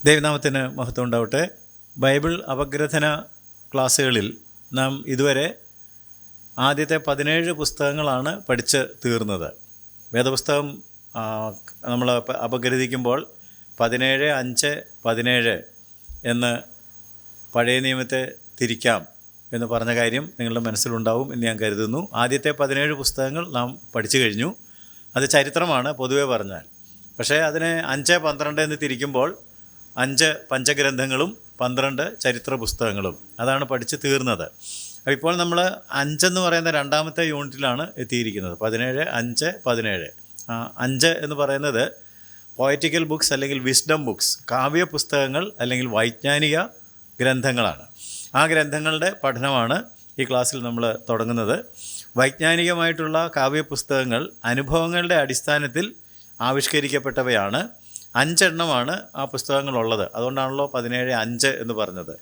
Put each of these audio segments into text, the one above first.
ദൈവനാമത്തിന് മഹത്വം ഉണ്ടാവട്ടെ. ബൈബിൾ അപഗ്രഥന ക്ലാസ്സുകളിൽ നാം ഇതുവരെ ആദ്യത്തെ 17 പുസ്തകങ്ങളാണ് പഠിച്ച് തീർന്നത്. വേദപുസ്തകം നമ്മൾ അപഗ്രഥിക്കുമ്പോൾ 17:5-17 എന്ന് പഴയ നിയമത്തെ തിരിക്കാം എന്ന് പറഞ്ഞ കാര്യം നിങ്ങളുടെ മനസ്സിലുണ്ടാവും എന്ന് ഞാൻ കരുതുന്നു. ആദ്യത്തെ 17 പുസ്തകങ്ങൾ നാം പഠിച്ചു കഴിഞ്ഞു. അത് ചരിത്രമാണ് പൊതുവെ പറഞ്ഞാൽ. പക്ഷേ അതിനെ 5-12 എന്ന് തിരിക്കുമ്പോൾ 5 പഞ്ചഗ്രന്ഥങ്ങളും 12 ചരിത്ര പുസ്തകങ്ങളും അതാണ് പഠിച്ച് തീർന്നത്. ഇപ്പോൾ നമ്മൾ 5 എന്ന് പറയുന്ന രണ്ടാമത്തെ യൂണിറ്റിലാണ് എത്തിയിരിക്കുന്നത്. 17:5-17. 5 എന്ന് പറയുന്നത് പോയറ്റിക്കൽ ബുക്സ് അല്ലെങ്കിൽ വിസ്ഡം ബുക്സ്, കാവ്യ പുസ്തകങ്ങൾ അല്ലെങ്കിൽ വൈജ്ഞാനിക ഗ്രന്ഥങ്ങളാണ്. ആ ഗ്രന്ഥങ്ങളുടെ പഠനമാണ് ഈ ക്ലാസ്സിൽ നമ്മൾ തുടങ്ങുന്നത്. വൈജ്ഞാനികമായിട്ടുള്ള കാവ്യ പുസ്തകങ്ങൾ അനുഭവങ്ങളുടെ അടിസ്ഥാനത്തിൽ ആവിഷ്കരിക്കപ്പെട്ടവയാണ്. 5 എണ്ണമാണ് ആ പുസ്തകങ്ങളുള്ളത്. അതുകൊണ്ടാണല്ലോ 17:5 എന്ന് പറഞ്ഞത്.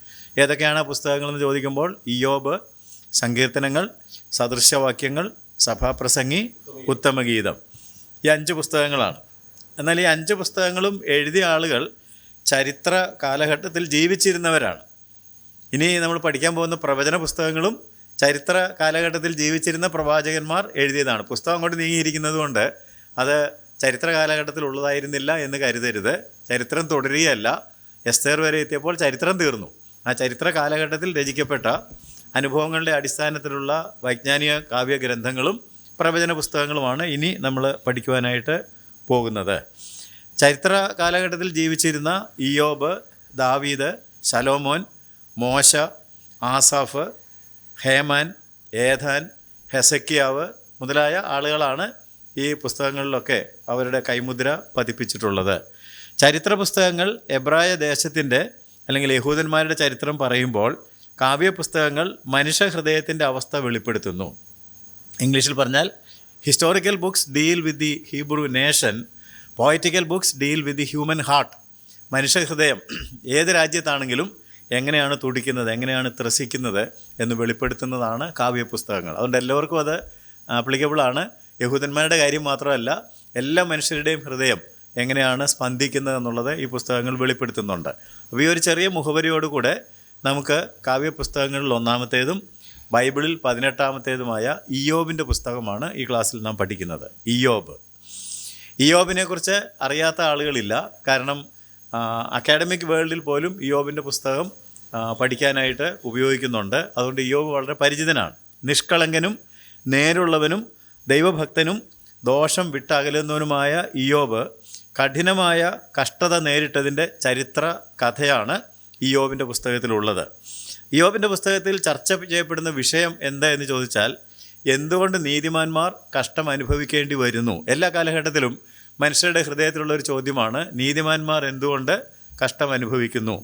ഏതൊക്കെയാണ് ആ പുസ്തകങ്ങളെന്ന് ചോദിക്കുമ്പോൾ ഇയ്യോബ്, സങ്കീർത്തനങ്ങൾ, സദൃശവാക്യങ്ങൾ, സഭാപ്രസംഗി, ഉത്തമഗീതം. ഈ 5 പുസ്തകങ്ങളാണ്. എന്നാൽ ഈ 5 പുസ്തകങ്ങളും എഴുതിയ ആളുകൾ ചരിത്ര കാലഘട്ടത്തിൽ ജീവിച്ചിരുന്നവരാണ്. ഇനി നമ്മൾ പഠിക്കാൻ പോകുന്ന പ്രവചന പുസ്തകങ്ങളും ചരിത്ര കാലഘട്ടത്തിൽ ജീവിച്ചിരുന്ന പ്രവാചകന്മാർ എഴുതിയതാണ്. പുസ്തകം കൊണ്ട് നീങ്ങിയിരിക്കുന്നത് കൊണ്ട് അത് ചരിത്ര കാലഘട്ടത്തിലുള്ളതായിരുന്നില്ല എന്ന് കരുതരുത്. ചരിത്രം തുടരുകയല്ല. എസ്തേർ വരെ എത്തിയപ്പോൾ ചരിത്രം തീർന്നു. ആ ചരിത്ര കാലഘട്ടത്തിൽ രചിക്കപ്പെട്ട അനുഭവങ്ങളുടെ അടിസ്ഥാനത്തിലുള്ള വൈജ്ഞാനിക കാവ്യ ഗ്രന്ഥങ്ങളും പ്രവചന പുസ്തകങ്ങളുമാണ് ഇനി നമ്മൾ പഠിക്കുവാനായിട്ട് പോകുന്നത്. ചരിത്ര കാലഘട്ടത്തിൽ ജീവിച്ചിരുന്ന ഇയ്യോബ്, ദാവീദ്, ശലോമോൻ, മോശ, ആസാഫ്, ഹേമാൻ, ഏഥാൻ, ഹെസക്കിയാവ് മുതലായ ആളുകളാണ് ഈ പുസ്തകങ്ങളിലൊക്കെ അവരുടെ കൈമുദ്ര പതിപ്പിച്ചിട്ടുള്ളത്. ചരിത്ര പുസ്തകങ്ങൾ എബ്രായ ദേശത്തിൻ്റെ അല്ലെങ്കിൽ യഹൂദന്മാരുടെ ചരിത്രം പറയുമ്പോൾ കാവ്യ പുസ്തകങ്ങൾ മനുഷ്യ ഹൃദയത്തിൻ്റെ അവസ്ഥ വെളിപ്പെടുത്തുന്നു. ഇംഗ്ലീഷിൽ പറഞ്ഞാൽ historical books deal with the Hebrew nation, പോയറ്റിക്കൽ books deal with the human heart. മനുഷ്യ ഹൃദയം ഏത് രാജ്യത്താണെങ്കിലും എങ്ങനെയാണ് തുടിക്കുന്നത്, എങ്ങനെയാണ് ത്രസിക്കുന്നത് എന്ന് വെളിപ്പെടുത്തുന്നതാണ് കാവ്യ പുസ്തകങ്ങൾ. അതുകൊണ്ട് എല്ലാവർക്കും അത് ആപ്ലിക്കബിളാണ്. യഹൂദന്മാരുടെ കാര്യം മാത്രമല്ല, എല്ലാ മനുഷ്യരുടെയും ഹൃദയം എങ്ങനെയാണ് സ്പന്ദിക്കുന്നത് എന്നുള്ളത് ഈ പുസ്തകങ്ങൾ വെളിപ്പെടുത്തുന്നുണ്ട്. അപ്പോൾ ഈ ഒരു ചെറിയ മുഖവരിയോടുകൂടെ നമുക്ക് കാവ്യ പുസ്തകങ്ങളിൽ ഒന്നാമത്തേതും ബൈബിളിൽ 18ാമത്തേതുമായ ഇയ്യോബിൻ്റെ പുസ്തകമാണ് ഈ ക്ലാസ്സിൽ നാം പഠിക്കുന്നത്. ഇയ്യോബിനെക്കുറിച്ച് അറിയാത്ത ആളുകളില്ല. കാരണം അക്കാഡമിക് വേൾഡിൽ പോലും ഇയ്യോബിൻ്റെ പുസ്തകം പഠിക്കാനായിട്ട് ഉപയോഗിക്കുന്നുണ്ട്. അതുകൊണ്ട് ഇയ്യോബ് വളരെ പരിചിതനാണ്. നിഷ്കളങ്കനും നേരുള്ളവനും ദൈവഭക്തനും ദോഷം വിട്ടകലുന്നവനുമായ ഇയ്യോബ് കഠിനമായ കഷ്ടത നേരിട്ടതിൻ്റെ ചരിത്ര കഥയാണ് ഇയ്യോബിൻ്റെ പുസ്തകത്തിലുള്ളത്. ഇയ്യോബിൻ്റെ പുസ്തകത്തിൽ ചർച്ച ചെയ്യപ്പെടുന്ന വിഷയം എന്താ എന്ന് ചോദിച്ചാൽ, എന്തുകൊണ്ട് നീതിമാന്മാർ കഷ്ടം അനുഭവിക്കേണ്ടി വരുന്നു? എല്ലാ കാലഘട്ടത്തിലും മനുഷ്യരുടെ ഹൃദയത്തിലുള്ള ഒരു ചോദ്യമാണ്, നീതിമാന്മാർ എന്തുകൊണ്ട് കഷ്ടം അനുഭവിക്കുന്നു?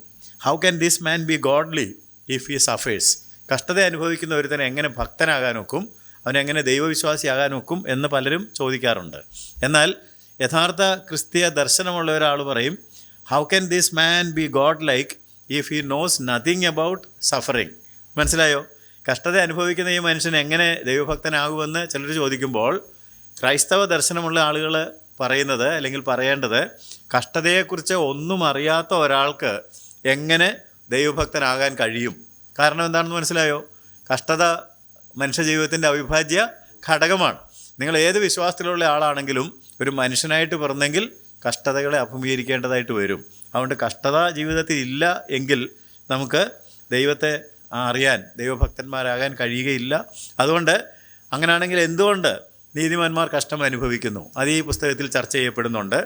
How can this man B godly if he സഫേഴ്സ്? കഷ്ടത അനുഭവിക്കുന്ന ഒരുത്തനെ എങ്ങനെ ഭക്തനാകാനൊക്കും, അവനെങ്ങനെ ദൈവവിശ്വാസിയാകാനൊക്കും എന്ന് പലരും ചോദിക്കാറുണ്ട്. എന്നാൽ യഥാർത്ഥ ക്രിസ്തീയ ദർശനമുള്ള ഒരാൾ പറയും, how can this man B God like if he knows nothing about suffering? മനസ്സിലായോ? കഷ്ടത അനുഭവിക്കുന്ന ഈ മനുഷ്യൻ എങ്ങനെ ദൈവഭക്തനാകുമെന്ന് ചിലർ ചോദിക്കുമ്പോൾ ക്രൈസ്തവ ദർശനമുള്ള ആളുകൾ പറയുന്നത് അല്ലെങ്കിൽ പറയേണ്ടത്, കഷ്ടതയെക്കുറിച്ച് ഒന്നും അറിയാത്ത ഒരാൾക്ക് എങ്ങനെ ദൈവഭക്തനാകാൻ കഴിയും? കാരണം എന്താണെന്ന് മനസ്സിലായോ? കഷ്ടത മനുഷ്യജീവിതത്തിൻ്റെ അവിഭാജ്യ ഘടകമാണ്. നിങ്ങൾ ഏത് വിശ്വാസത്തിലുള്ള ആളാണെങ്കിലും ഒരു മനുഷ്യനായിട്ട് പിറന്നെങ്കിൽ കഷ്ടതകളെ അഭിമുഖീകരിക്കേണ്ടതായിട്ട് വരും. അതുകൊണ്ട് കഷ്ടത ജീവിതത്തിൽ ഇല്ല എങ്കിൽ നമുക്ക് ദൈവത്തെ അറിയാൻ, ദൈവഭക്തന്മാരാകാൻ കഴിയുകയില്ല. അതുകൊണ്ട് അങ്ങനെയാണെങ്കിൽ എന്തുകൊണ്ട് നീതിമാന്മാർ കഷ്ടം അനുഭവിക്കുന്നു? അത് ഈ പുസ്തകത്തിൽ ചർച്ച ചെയ്യപ്പെടുന്നുണ്ട്.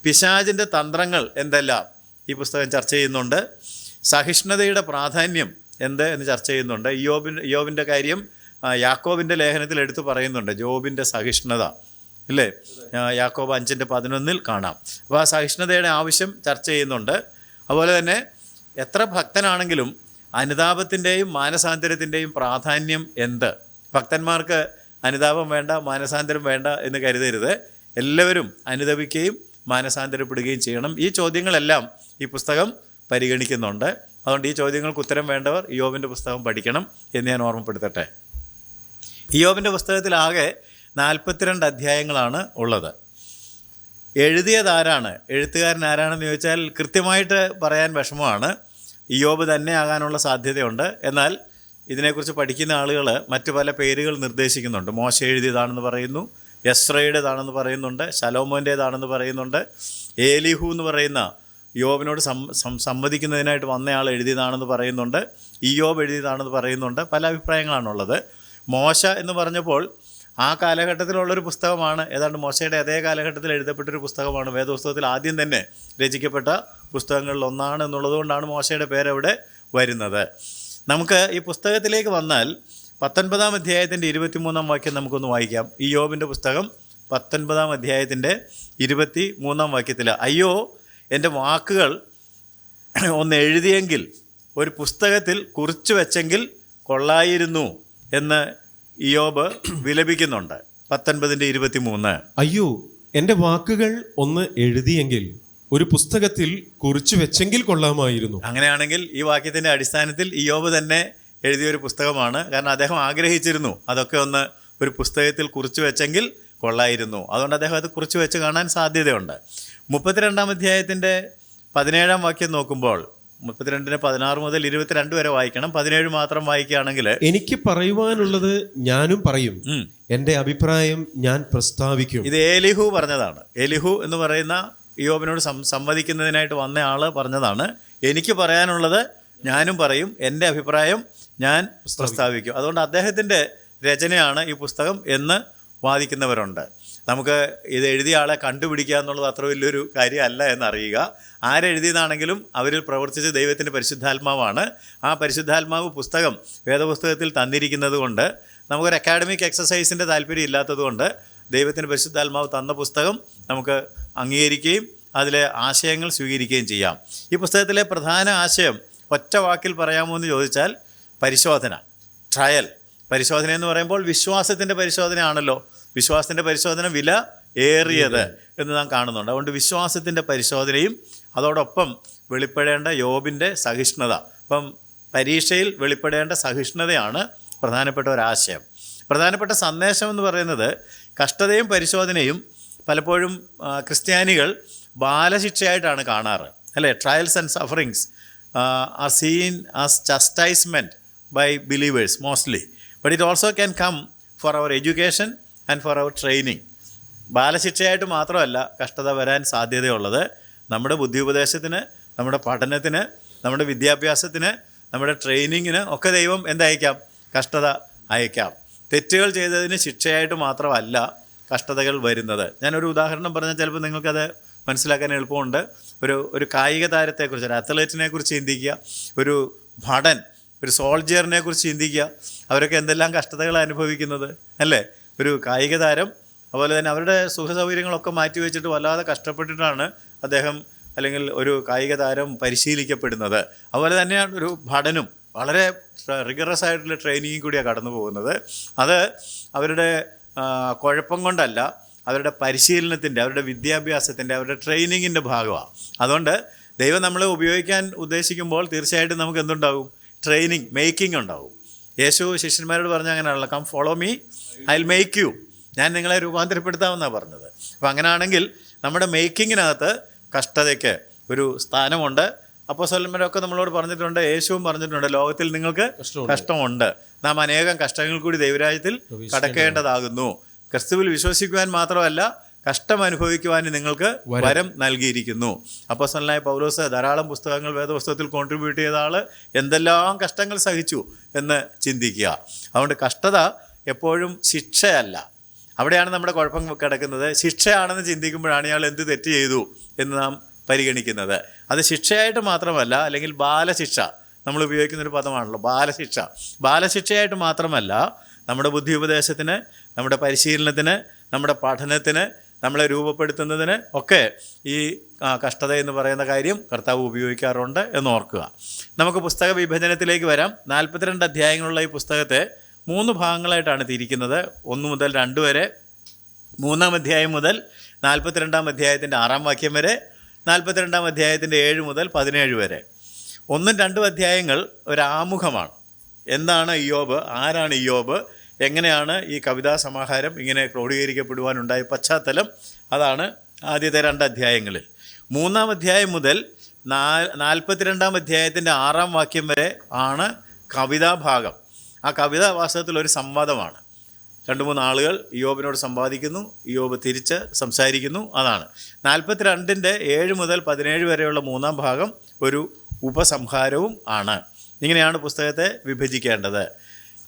പിശാചിൻ്റെ തന്ത്രങ്ങൾ എന്തെല്ലാം ഈ പുസ്തകം ചർച്ച ചെയ്യുന്നുണ്ട്. സഹിഷ്ണുതയുടെ പ്രാധാന്യം എന്ത് എന്ന് ചർച്ച ചെയ്യുന്നുണ്ട്. ഇയ്യോബിൻ്റെ കാര്യം യാക്കോബിൻ്റെ ലേഖനത്തിൽ എടുത്തു പറയുന്നുണ്ട്. ജോബിൻ്റെ സഹിഷ്ണുത ഇല്ലേ, യാക്കോബ് 5:11 കാണാം. അപ്പോൾ ആ സഹിഷ്ണുതയുടെ ആവശ്യം ചർച്ച ചെയ്യുന്നുണ്ട്. അതുപോലെ തന്നെ എത്ര ഭക്തനാണെങ്കിലും അനുതാപത്തിൻ്റെയും മാനസാന്തരത്തിൻ്റെയും പ്രാധാന്യം എന്ത്? ഭക്തന്മാർക്ക് അനുതാപം വേണ്ട, മാനസാന്തരം വേണ്ട എന്ന് കരുതരുത്. എല്ലാവരും അനുതപിക്കുകയും മാനസാന്തരപ്പെടുകയും ചെയ്യണം. ഈ ചോദ്യങ്ങളെല്ലാം ഈ പുസ്തകം പരിഗണിക്കുന്നുണ്ട്. അതുകൊണ്ട് ഈ ചോദ്യങ്ങൾക്ക് ഉത്തരം വേണ്ടവർ ഇയ്യോബിൻ്റെ പുസ്തകം പഠിക്കണം എന്ന് ഞാൻ ഓർമ്മപ്പെടുത്തട്ടെ. ഇയ്യോബിൻ്റെ പുസ്തകത്തിലാകെ 42 അധ്യായങ്ങളാണ് ഉള്ളത്. എഴുതിയതാരാണ്, എഴുത്തുകാരൻ ആരാണെന്ന് ചോദിച്ചാൽ കൃത്യമായിട്ട് പറയാൻ വിഷമമാണ്. ഇയ്യോബ് തന്നെ ആകാനുള്ള സാധ്യതയുണ്ട്. എന്നാൽ ഇതിനെക്കുറിച്ച് പഠിക്കുന്ന ആളുകൾ മറ്റു പല പേരുകൾ നിർദ്ദേശിക്കുന്നുണ്ട്. മോശ എഴുതിയതാണെന്ന് പറയുന്നു, എസ്രയുടേതാണെന്ന് പറയുന്നുണ്ട്, ശലോമോൻ്റേതാണെന്ന് പറയുന്നുണ്ട്, ഏലിഹു എന്ന് പറയുന്ന യോബിനോട് സമ്മതിക്കുന്നതിനായിട്ട് വന്നയാൾ എഴുതിയതാണെന്ന് പറയുന്നുണ്ട്, ഇയ്യോബ് എഴുതിയതാണെന്ന് പറയുന്നുണ്ട്. പല അഭിപ്രായങ്ങളാണുള്ളത്. മോശ എന്ന് പറഞ്ഞപ്പോൾ ആ കാലഘട്ടത്തിലുള്ളൊരു പുസ്തകമാണ്, ഏതാണ്ട് മോശയുടെ അതേ കാലഘട്ടത്തിൽ എഴുതപ്പെട്ടൊരു പുസ്തകമാണ്. വേദപുസ്തകത്തിൽ ആദ്യം തന്നെ രചിക്കപ്പെട്ട പുസ്തകങ്ങളിൽ ഒന്നാണ് എന്നുള്ളതുകൊണ്ടാണ് മോശയുടെ പേരവിടെ വരുന്നത്. നമുക്ക് ഈ പുസ്തകത്തിലേക്ക് വന്നാൽ 19-ാം അധ്യായത്തിൻ്റെ 23-ാം വാക്യം നമുക്കൊന്ന് വായിക്കാം. ഇയ്യോബിൻ്റെ പുസ്തകം 19-ാം അധ്യായത്തിൻ്റെ 23-ാം വാക്യത്തിൽ, അയ്യോ എൻ്റെ വാക്കുകൾ ഒന്ന് എഴുതിയെങ്കിൽ, ഒരു പുസ്തകത്തിൽ കുറിച്ചു വെച്ചെങ്കിൽ കൊള്ളായിരുന്നു എന്ന് ഇയ്യോബ് വിലപിക്കുന്നുണ്ട്. 19-23. അയ്യോ എൻ്റെ വാക്കുകൾ ഒന്ന് എഴുതിയെങ്കിൽ, ഒരു പുസ്തകത്തിൽ കുറിച്ചു വെച്ചെങ്കിൽ കൊള്ളാമായിരുന്നു. അങ്ങനെയാണെങ്കിൽ ഈ വാക്യത്തിൻ്റെ അടിസ്ഥാനത്തിൽ ഇയ്യോബ് തന്നെ എഴുതിയൊരു പുസ്തകമാണ്. കാരണം അദ്ദേഹം ആഗ്രഹിച്ചിരുന്നു അതൊക്കെ ഒന്ന് ഒരു പുസ്തകത്തിൽ കുറിച്ചു വെച്ചെങ്കിൽ കൊള്ളായിരുന്നു. അതുകൊണ്ട് അദ്ദേഹം അത് കുറിച്ച് വെച്ച് കാണാൻ സാധ്യതയുണ്ട്. 32-ാം അധ്യായത്തിൻ്റെ 17-ാം വാക്യം നോക്കുമ്പോൾ 32-ന് 16 മുതൽ 22 വരെ വായിക്കണം. 17 മാത്രം വായിക്കുകയാണെങ്കിൽ, എനിക്ക് പറയുവാനുള്ളത് ഞാനും പറയും, എൻ്റെ അഭിപ്രായം ഞാൻ പ്രസ്താവിക്കും. ഇത് ഏലിഹു പറഞ്ഞതാണ്. ഏലിഹു എന്ന് പറയുന്ന ഇയ്യോബിനോട് സംവദിക്കുന്നതിനായിട്ട് വന്ന ആൾ പറഞ്ഞതാണ്. എനിക്ക് പറയാനുള്ളത് ഞാനും പറയും, എൻ്റെ അഭിപ്രായം ഞാൻ പ്രസ്താവിക്കും. അതുകൊണ്ട് അദ്ദേഹത്തിൻ്റെ രചനയാണ് ഈ പുസ്തകം എന്ന് വാദിക്കുന്നവരുണ്ട്. നമുക്ക് ഇത് എഴുതിയ ആളെ കണ്ടുപിടിക്കുക എന്നുള്ളത് അത്ര വലിയൊരു കാര്യമല്ല എന്നറിയുക. ആരെഴുതിയതാണെങ്കിലും അവരിൽ പ്രവർത്തിച്ച ദൈവത്തിൻ്റെ പരിശുദ്ധാത്മാവാണ്. ആ പരിശുദ്ധാത്മാവ് പുസ്തകം വേദപുസ്തകത്തിൽ തന്നിരിക്കുന്നത് കൊണ്ട് നമുക്കൊരു അക്കാഡമിക് എക്സസൈസിൻ്റെ താല്പര്യം ഇല്ലാത്തതുകൊണ്ട് ദൈവത്തിൻ്റെ പരിശുദ്ധാത്മാവ് തന്ന പുസ്തകം നമുക്ക് അംഗീകരിക്കുകയും അതിലെ ആശയങ്ങൾ സ്വീകരിക്കുകയും ചെയ്യാം. ഈ പുസ്തകത്തിലെ പ്രധാന ആശയം ഒറ്റ വാക്കിൽ പറയാമോ എന്ന് ചോദിച്ചാൽ പരിശോധന, ട്രയൽ. പരിശോധന എന്ന് പറയുമ്പോൾ വിശ്വാസത്തിൻ്റെ പരിശോധനയാണല്ലോ. വിശ്വാസത്തിൻ്റെ പരിശോധന വില ഏറിയത് എന്ന് നാം കാണുന്നുണ്ട്. അതുകൊണ്ട് വിശ്വാസത്തിൻ്റെ പരിശോധനയും അതോടൊപ്പം വെളിപ്പെടേണ്ട യോബിൻ്റെ സഹിഷ്ണുത. അപ്പം പരീക്ഷയിൽ വെളിപ്പെടേണ്ട സഹിഷ്ണുതയാണ് പ്രധാനപ്പെട്ട ഒരാശയം. പ്രധാനപ്പെട്ട സന്ദേശം എന്ന് പറയുന്നത് കഷ്ടതയും പരിശോധനയും പലപ്പോഴും ക്രിസ്ത്യാനികൾ ബാലശിക്ഷയായിട്ടാണ് കാണാറ്, അല്ലേ? Trials and sufferings are seen as chastisement by believers mostly, but it also can come for our education and for our training. ബാലശിക്ഷയായിട്ട് മാത്രമല്ല കഷ്ടത വരാൻ സാധ്യതയുള്ളത്. നമ്മുടെ ബുദ്ധി ഉപദേശത്തിന്, നമ്മുടെ പഠനത്തിന്, നമ്മുടെ വിദ്യാഭ്യാസത്തിന്, നമ്മുടെ ട്രെയിനിങ്ങിന് ഒക്കെ ദൈവം എന്തയക്കാം? കഷ്ടത അയക്കാം. തെറ്റുകൾ ചെയ്തതിന് ശിക്ഷയായിട്ട് മാത്രമല്ല കഷ്ടതകൾ വരുന്നത്. ഞാനൊരു ഉദാഹരണം പറഞ്ഞാൽ ചിലപ്പോൾ നിങ്ങൾക്കത് മനസ്സിലാക്കാൻ എളുപ്പമുണ്ട്. ഒരു കായിക താരത്തെക്കുറിച്ച്, ഒരു അത്ലറ്റിനെ കുറിച്ച് ചിന്തിക്കുക, ഒരു ഭടൻ, ഒരു സോൾജിയറിനെ കുറിച്ച് ചിന്തിക്കുക. അവരൊക്കെ എന്തെല്ലാം കഷ്ടതകൾ അനുഭവിക്കുന്നത്, അല്ലേ? ഒരു കായിക താരം അതുപോലെ തന്നെ അവരുടെ സുഖസൗകര്യങ്ങളൊക്കെ മാറ്റിവെച്ചിട്ട് വല്ലാതെ കഷ്ടപ്പെട്ടിട്ടാണ് അദ്ദേഹം അല്ലെങ്കിൽ ഒരു കായിക താരം പരിശീലിക്കപ്പെടുന്നത്. അതുപോലെ തന്നെയാണ് ഒരു ഭടനും വളരെ റിഗറസ് ആയിട്ടുള്ള ട്രെയിനിങ് കൂടിയാണ് കടന്നു പോകുന്നത്. അത് അവരുടെ കുഴപ്പം കൊണ്ടല്ല, അവരുടെ പരിശീലനത്തിൻ്റെ, അവരുടെ വിദ്യാഭ്യാസത്തിൻ്റെ, അവരുടെ ട്രെയിനിങ്ങിൻ്റെ ഭാഗമാണ്. അതുകൊണ്ട് ദൈവം നമ്മളെ ഉപയോഗിക്കാൻ ഉദ്ദേശിക്കുമ്പോൾ തീർച്ചയായിട്ടും നമുക്ക് എന്തുണ്ടാകും? ട്രെയിനിങ്, മേക്കിംഗ് ഉണ്ടാകും. യേശു ശിഷ്യന്മാരോട് പറഞ്ഞ അങ്ങനെയാണല്ലോ, come follow me I will make you, ഞാൻ നിങ്ങളെ രൂപാന്തരപ്പെടുത്താമെന്നാണ് പറഞ്ഞത്. അപ്പോൾ അങ്ങനെയാണെങ്കിൽ നമ്മുടെ മേക്കിങ്ങിനകത്ത് കഷ്ടതയ്ക്ക് ഒരു സ്ഥാനമുണ്ട്. അപ്പോസ്തലന്മാരൊക്കെ നമ്മളോട് പറഞ്ഞിട്ടുണ്ട്, യേശുവും പറഞ്ഞിട്ടുണ്ട്, ലോകത്തിൽ നിങ്ങൾക്ക് കഷ്ടമുണ്ട്, നാം അനേകം കഷ്ടങ്ങൾ കൂടി ദൈവരാജ്യത്തിൽ കടക്കേണ്ടതാകുന്നു. ക്രിസ്തുവിൽ വിശ്വസിക്കുവാൻ മാത്രമല്ല കഷ്ടം അനുഭവിക്കുവാൻ നിങ്ങൾക്ക് വരം നൽകിയിരിക്കുന്നു. അപ്പോസ്തലനായ പൗലോസ് ധാരാളം പുസ്തകങ്ങൾ വേദപുസ്തകത്തിൽ കോൺട്രിബ്യൂട്ട് ചെയ്ത ആൾ എന്തെല്ലാം കഷ്ടങ്ങൾ സഹിച്ചു എന്ന് ചിന്തിക്കുക. അതുകൊണ്ട് കഷ്ടത എപ്പോഴും ശിക്ഷയല്ല. അവിടെയാണ് നമ്മുടെ കുഴപ്പം കിടക്കുന്നത്. ശിക്ഷയാണെന്ന് ചിന്തിക്കുമ്പോഴാണ് ഇയാൾ എന്ത് തെറ്റ് ചെയ്തു എന്ന് നാം പരിഗണിക്കുന്നത്. അത് ശിക്ഷയായിട്ട് മാത്രമല്ല, അല്ലെങ്കിൽ ബാലശിക്ഷ നമ്മൾ ഉപയോഗിക്കുന്നൊരു പദമാണല്ലോ ബാലശിക്ഷ. ബാലശിക്ഷയായിട്ട് മാത്രമല്ല, നമ്മുടെ ബുദ്ധി ഉപദേശത്തിന്, നമ്മുടെ പരിശീലനത്തിന്, നമ്മുടെ പഠനത്തിന്, നമ്മളെ രൂപപ്പെടുത്തുന്നതിന് ഒക്കെ ഈ കഷ്ടത എന്ന് പറയുന്ന കാര്യം കർത്താവ് ഉപയോഗിക്കാറുണ്ട് എന്ന് ഓർക്കുക. നമുക്ക് പുസ്തക വിഭജനത്തിലേക്ക് വരാം. 42 അധ്യായങ്ങളുള്ള ഈ പുസ്തകത്തെ 3 ഭാഗങ്ങളായിട്ടാണ് തിരിക്കുന്നത്. 1 മുതൽ 2 വരെ, 3-ാം അധ്യായം മുതൽ 42-ാം അധ്യായത്തിൻ്റെ 6-ാം വാക്യം വരെ, 42-ാം അധ്യായത്തിൻ്റെ 7 മുതൽ 17 വരെ. 1ഉം 2ഉം അധ്യായങ്ങൾ ഒരാമുഖമാണ്. എന്താണ് ഇയ്യോബ്, ആരാണ് ഇയ്യോബ്, എങ്ങനെയാണ് ഈ കവിതാ സമാഹാരം ഇങ്ങനെ ക്രോഡീകരിക്കപ്പെടുവാനുണ്ടായ പശ്ചാത്തലം, അതാണ് ആദ്യത്തെ 2 അധ്യായങ്ങളിൽ. 3-ാം അധ്യായം മുതൽ 42-ാം അധ്യായത്തിൻ്റെ 6-ാം വാക്യം വരെ ആണ് കവിതാഭാഗം. ആ കവിത വാസ്തവത്തിൽ ഒരു സംവാദമാണ്. 2-3 ആളുകൾ ഇയ്യോബിനോട് സംവാദിക്കുന്നു, ഇയ്യോബ് തിരിച്ച് സംസാരിക്കുന്നു. അതാണ് 42-ൻ്റെ 7 മുതൽ 17 വരെയുള്ള 3-ാം ഭാഗം ഒരു ഉപസംഹാരവും ആണ്. ഇങ്ങനെയാണ് പുസ്തകത്തെ വിഭജിക്കേണ്ടത്.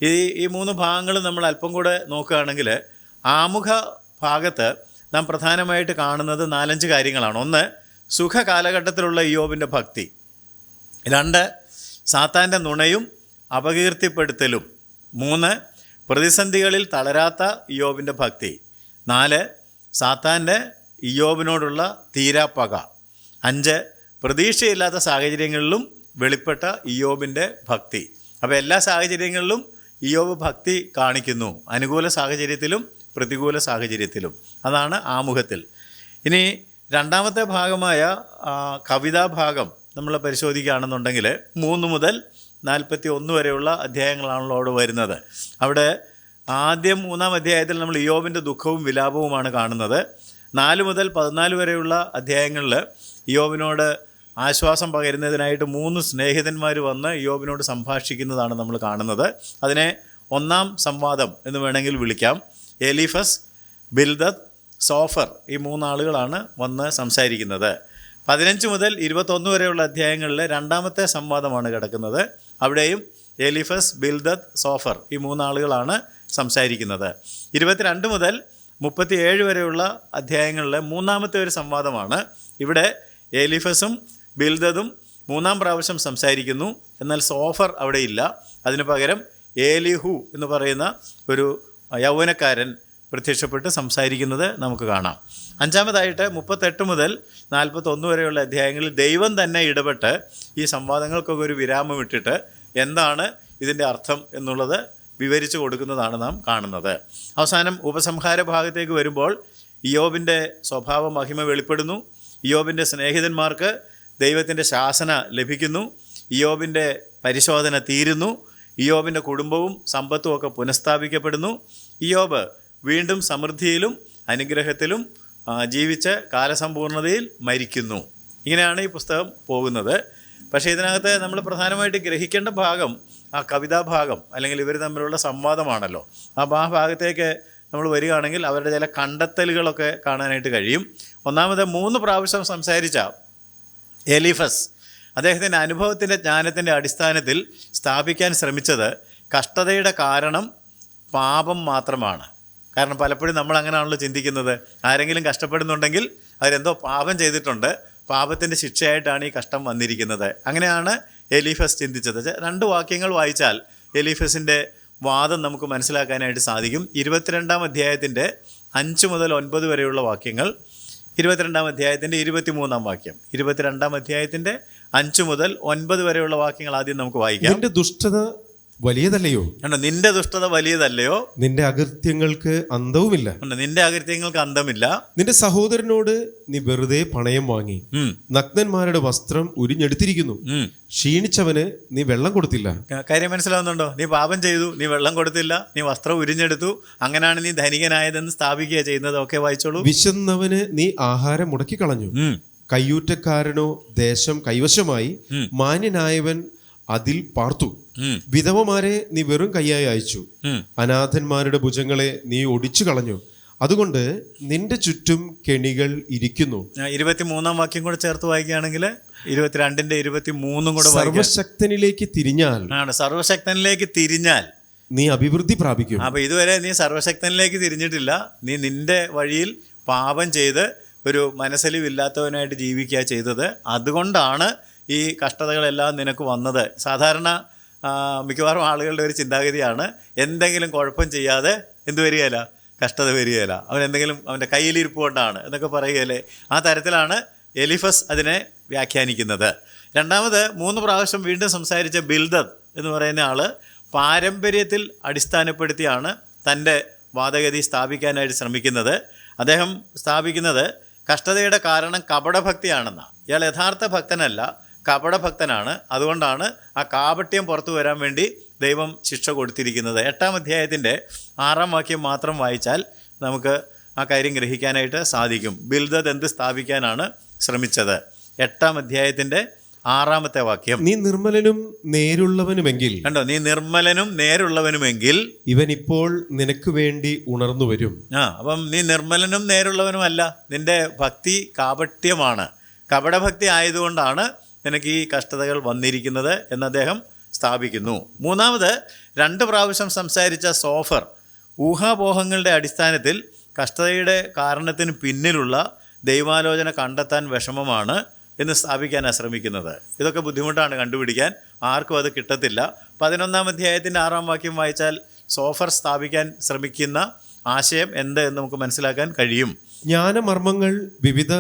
ഈ 3 ഭാഗങ്ങൾ നമ്മൾ അല്പം കൂടെ നോക്കുകയാണെങ്കിൽ ആമുഖ ഭാഗത്ത് നാം പ്രധാനമായിട്ട് കാണുന്നത് 4-5 കാര്യങ്ങളാണ്. 1, സുഖ കാലഘട്ടത്തിലുള്ള ഇയ്യോബിൻ്റെ ഭക്തി. 2, സാത്താൻ്റെ നുണയും അപകീർത്തിപ്പെടുത്തലും. 3, പ്രതിസന്ധികളിൽ തളരാത്ത ഇയ്യോബിൻ്റെ ഭക്തി. 4, സാത്താൻ്റെ ഇയ്യോബിനോടുള്ള തീരാപ്പക. 5, പ്രതീക്ഷയില്ലാത്ത സാഹചര്യങ്ങളിലും വെളിപ്പെട്ട ഇയ്യോബിൻ്റെ ഭക്തി. അപ്പോൾ എല്ലാ സാഹചര്യങ്ങളിലും ഇയ്യോബ് ഭക്തി കാണിക്കുന്നു, അനുകൂല സാഹചര്യത്തിലും പ്രതികൂല സാഹചര്യത്തിലും. അതാണ് ആമുഖത്തിൽ. ഇനി 2-ാമത്തെ ഭാഗമായ കവിതാഭാഗം നമ്മൾ പരിശോധിക്കുകയാണെന്നുണ്ടെങ്കിൽ 3 മുതൽ 41 വരെയുള്ള അധ്യായങ്ങളാണല്ലോ അവിടെ വരുന്നത്. അവിടെ ആദ്യം 3-ാം അധ്യായത്തിൽ നമ്മൾ ഇയ്യോബിൻ്റെ ദുഃഖവും വിലാപവുമാണ് കാണുന്നത്. 4 മുതൽ 14 വരെയുള്ള അധ്യായങ്ങളിൽ ഇയ്യോബിനോട് ആശ്വാസം പകരുന്നതിനായിട്ട് 3 സ്നേഹിതന്മാർ വന്ന് ഇയ്യോബിനോട് സംഭാഷിക്കുന്നതാണ് നമ്മൾ കാണുന്നത്. അതിനെ 1-ാം സംവാദം എന്ന് വേണമെങ്കിൽ വിളിക്കാം. എലീഫസ്, ബിൽദദ്, സോഫർ, ഈ 3 ആളുകളാണ് വന്ന് സംസാരിക്കുന്നത്. 15 മുതൽ 21 വരെയുള്ള അധ്യായങ്ങളിൽ 2-ാമത്തെ സംവാദമാണ് കിടക്കുന്നത്. അവിടെയും എലീഫസ്, ബിൽദദ്, സോഫർ, ഈ 3 ആളുകളാണ് സംസാരിക്കുന്നത്. 22 മുതൽ 37 വരെയുള്ള അധ്യായങ്ങളിൽ 3-ാമത്തെ ഒരു സംവാദമാണ്. ഇവിടെ എലീഫസും ബിൽദദും 3-ാം പ്രാവശ്യം സംസാരിക്കുന്നു. എന്നാൽ സോഫർ അവിടെ ഇല്ല. അതിനു പകരം ഏലിഹു എന്ന് പറയുന്ന ഒരു യൗവനക്കാരൻ പ്രത്യക്ഷപ്പെട്ട് സംസാരിക്കുന്നത് നമുക്ക് കാണാം. 5-ാമതായിട്ട് 38 മുതൽ 41 വരെയുള്ള അധ്യായങ്ങളിൽ ദൈവം തന്നെ ഇടപെട്ട് ഈ സംവാദങ്ങൾക്കൊക്കെ ഒരു വിരാമം ഇട്ടിട്ട് എന്താണ് ഇതിൻ്റെ അർത്ഥം എന്നുള്ളത് വിവരിച്ചു കൊടുക്കുന്നതാണ് നാം കാണുന്നത്. അവസാനം ഉപസംഹാര ഭാഗത്തേക്ക് വരുമ്പോൾ ഇയ്യോബിൻ്റെ സ്വഭാവ മഹിമ വെളിപ്പെടുന്നു. ഇയ്യോബിൻ്റെ സ്നേഹിതന്മാർക്ക് ദൈവത്തിൻ്റെ ശാസന ലഭിക്കുന്നു. ഇയ്യോബിൻ്റെ പരിശോധന തീരുന്നു. ഇയ്യോബിൻ്റെ കുടുംബവും സമ്പത്തും ഒക്കെ പുനഃസ്ഥാപിക്കപ്പെടുന്നു. ഇയ്യോബ് വീണ്ടും സമൃദ്ധിയിലും അനുഗ്രഹത്തിലും ജീവിച്ച് കാലസമ്പൂർണതയിൽ മരിക്കുന്നു. ഇങ്ങനെയാണ് ഈ പുസ്തകം പോകുന്നത്. പക്ഷേ ഇതിനകത്ത് നമ്മൾ പ്രധാനമായിട്ട് ഗ്രഹിക്കേണ്ട ഭാഗം ആ കവിതാഭാഗം, അല്ലെങ്കിൽ ഇവർ തമ്മിലുള്ള സംവാദമാണല്ലോ. ആ ഭാഗത്തേക്ക് നമ്മൾ വരികയാണെങ്കിൽ അവരുടെ ചില കണ്ടെത്തലുകളൊക്കെ കാണാനായിട്ട് കഴിയും. ഒന്നാമത് 3 പ്രാവശ്യം സംസാരിച്ച എലീഫസ് അദ്ദേഹത്തിൻ്റെ അനുഭവത്തിൻ്റെ ജ്ഞാനത്തിൻ്റെ അടിസ്ഥാനത്തിൽ സ്ഥാപിക്കാൻ ശ്രമിച്ചത് കഷ്ടതയുടെ കാരണം പാപം മാത്രമാണ്. കാരണം പലപ്പോഴും നമ്മൾ അങ്ങനെയാണല്ലോ ചിന്തിക്കുന്നത്. ആരെങ്കിലും കഷ്ടപ്പെടുന്നുണ്ടെങ്കിൽ അവരെന്തോ പാപം ചെയ്തിട്ടുണ്ട്, പാപത്തിൻ്റെ ശിക്ഷയായിട്ടാണ് ഈ കഷ്ടം വന്നിരിക്കുന്നത്. അങ്ങനെയാണ് എലീഫസ് ചിന്തിച്ചത്. 2 വാക്യങ്ങൾ വായിച്ചാൽ എലീഫസിൻ്റെ വാദം നമുക്ക് മനസ്സിലാക്കാനായിട്ട് സാധിക്കും. 22-ാം അധ്യായത്തിൻ്റെ 5 മുതൽ 9 വരെയുള്ള വാക്യങ്ങൾ, 22-ാം അധ്യായത്തിൻ്റെ 23-ാം വാക്യം, 22-ാം അധ്യായത്തിൻ്റെ 5 മുതൽ 9 വരെയുള്ള വാക്യങ്ങൾ ആദ്യം നമുക്ക് വായിക്കാം. നിന്റെ ദുഷ്ടത വലിയതല്ലയോ? നിന്റെ ദുഷ്ടത വലിയതല്ലയോ? നിന്റെ അകൃത്യങ്ങൾക്ക് അന്തവുമില്ല. നിന്റെ അകൃത്യങ്ങൾക്ക് അന്തമില്ല. നിന്റെ സഹോദരനോട് നീ വെറുതെ പണയം വാങ്ങി നഗ്നന്മാരുടെ വസ്ത്രം ഉരിഞ്ഞെടുത്തിരിക്കുന്നു. ക്ഷീണിച്ചവന് നീ വെള്ളം കൊടുത്തില്ല. കാര്യം മനസ്സിലാവുന്നുണ്ടോ? നീ പാപം ചെയ്തു, നീ വെള്ളം കൊടുത്തില്ല, നീ വസ്ത്രം ഉരിഞ്ഞെടുത്തു, അങ്ങനെയാണ് നീ ധനികനായതെന്ന് സ്ഥാപിക്കുക ചെയ്യുന്നത്. ഒക്കെ വായിച്ചോളൂ. വിശന്നവന് നീ ആഹാരം മുടക്കിക്കളഞ്ഞു. കയ്യൂറ്റക്കാരനോ ദേശം കൈവശമായി. മാന്യനായവൻ അതിൽ പാർത്തു. വിധവമാരെ നീ വെറും കയ്യായി അയച്ചു. അനാഥന്മാരുടെ ഭുജങ്ങളെ നീ ഒടിച്ചു കളഞ്ഞു. അതുകൊണ്ട് നിന്റെ ചുറ്റും കെണികൾ ഇരിക്കുന്നു. 23-ാം വാക്യം കൂടെ ചേർത്ത് വായിക്കുകയാണെങ്കിൽ 22-ന്റെ 23 കൂടെ സർവശക്തനിലേക്ക് തിരിഞ്ഞാൽ സർവശക്തനിലേക്ക് തിരിഞ്ഞാൽ നീ അഭിവൃദ്ധി പ്രാപിക്കും. അപ്പൊ ഇതുവരെ നീ സർവശക്തനിലേക്ക് തിരിഞ്ഞിട്ടില്ല. നീ നിന്റെ വഴിയിൽ പാപം ചെയ്ത് ഒരു മനസ്സലിവില്ലാത്തവനായിട്ട് ജീവിക്കുക ചെയ്തത്. അതുകൊണ്ടാണ് ഈ കഷ്ടതകളെല്ലാം നിനക്ക് വന്നത്. സാധാരണ മിക്കവാറും ആളുകളുടെ ഒരു ചിന്താഗതിയാണ് എന്തെങ്കിലും കുഴപ്പം ചെയ്യാതെ എന്ത് വരികയില്ല, കഷ്ടത വരികയില്ല, അവനെന്തെങ്കിലും അവൻ്റെ കയ്യിലിരിപ്പ് കൊണ്ടാണ് എന്നൊക്കെ പറയുകയല്ലേ. ആ തരത്തിലാണ് എലിഫസ് അതിനെ വ്യാഖ്യാനിക്കുന്നത്. രണ്ടാമത് 3 പ്രാവശ്യം വീണ്ടും സംസാരിച്ച ബിൽദദ് എന്ന് പറയുന്ന ആൾ പാരമ്പര്യത്തിൽ അടിസ്ഥാനപ്പെടുത്തിയാണ് തൻ്റെ വാദഗതി സ്ഥാപിക്കാനായിട്ട് ശ്രമിക്കുന്നത്. അദ്ദേഹം സ്ഥാപിക്കുന്നത് കഷ്ടതയുടെ കാരണം കപടഭക്തിയാണെന്നാണ്. ഇയാൾ യഥാർത്ഥ ഭക്തനല്ല, കപടഭക്തനാണ്. അതുകൊണ്ടാണ് ആ കാപട്യം പുറത്തു വരാൻ വേണ്ടി ദൈവം ശിക്ഷ കൊടുത്തിരിക്കുന്നത്. 8-ാം അധ്യായത്തിൻ്റെ 6-ാം വാക്യം മാത്രം വായിച്ചാൽ നമുക്ക് ആ കാര്യം ഗ്രഹിക്കാനായിട്ട് സാധിക്കും. ബിൽദദ് എന്ത് സ്ഥാപിക്കാനാണ് ശ്രമിച്ചത്? 8-ാം അധ്യായത്തിൻ്റെ 6-ാമത്തെ വാക്യം. നീ നിർമ്മലനും നേരുള്ളവനുമെങ്കിൽ, കണ്ടോ, നീ നിർമ്മലനും നേരുള്ളവനുമെങ്കിൽ ഇവൻ ഇപ്പോൾ നിനക്ക് വേണ്ടി ഉണർന്നു വരും. അപ്പം നീ നിർമ്മലനും നേരുള്ളവനുമല്ല, നിന്റെ ഭക്തി കാപട്യമാണ്, കപടഭക്തി ആയതുകൊണ്ടാണ് നിനക്ക് ഈ കഷ്ടതകൾ വന്നിരിക്കുന്നത് എന്ന് അദ്ദേഹം സ്ഥാപിക്കുന്നു. 3-ാമത് 2 പ്രാവശ്യം സംസാരിച്ച സോഫർ ഊഹാപോഹങ്ങളുടെ അടിസ്ഥാനത്തിൽ കഷ്ടതയുടെ കാരണത്തിന് പിന്നിലുള്ള ദൈവാലോചന കണ്ടെത്താൻ വിഷമമാണ് എന്ന് സ്ഥാപിക്കാനാണ് ശ്രമിക്കുന്നത്. ഇതൊക്കെ ബുദ്ധിമുട്ടാണ് കണ്ടുപിടിക്കാൻ, ആർക്കും അത് കിട്ടത്തില്ല. 11-ാം അധ്യായത്തിൻ്റെ 6-ാം വാക്യം വായിച്ചാൽ സോഫർ സ്ഥാപിക്കാൻ ശ്രമിക്കുന്ന ആശയം എന്ത് എന്ന് നമുക്ക് മനസ്സിലാക്കാൻ കഴിയും. ജ്ഞാനമർമ്മങ്ങൾ വിവിധ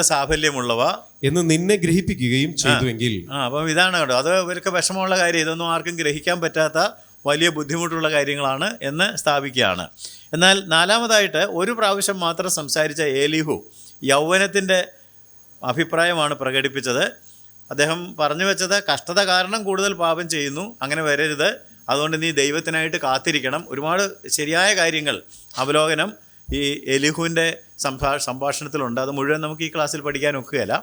സാഫല്യമുള്ളവ എന്ന് നിന്നെ ഗ്രഹിപ്പിക്കുകയും ചെയ്തുവെങ്കിൽ. അപ്പം ഇതാണ് കേട്ടോ, അത് ഇവർക്ക് വിഷമമുള്ള കാര്യം, ഇതൊന്നും ആർക്കും ഗ്രഹിക്കാൻ പറ്റാത്ത വലിയ ബുദ്ധിമുട്ടുള്ള കാര്യങ്ങളാണ് എന്ന് സ്ഥാപിക്കുകയാണ്. എന്നാൽ 4-ാമതായിട്ട് 1 പ്രാവശ്യം മാത്രം സംസാരിച്ച ഏലിഹു യൗവനത്തിൻ്റെ അഭിപ്രായമാണ് പ്രകടിപ്പിച്ചത്. അദ്ദേഹം പറഞ്ഞു വെച്ചത്, കഷ്ടത കാരണം കൂടുതൽ പാപം ചെയ്യുന്നു, അങ്ങനെ വരരുത്, അതുകൊണ്ട് നീ ദൈവത്തിനായിട്ട് കാത്തിരിക്കണം. ഒരുപാട് ശരിയായ കാര്യങ്ങൾ അവലോകനം ഈ എലിഹുവിൻ്റെ സംഭാഷണത്തിലുണ്ട്. അത് മുഴുവൻ നമുക്ക് ഈ ക്ലാസ്സിൽ പഠിക്കാൻ ഒക്കുകയില്ല.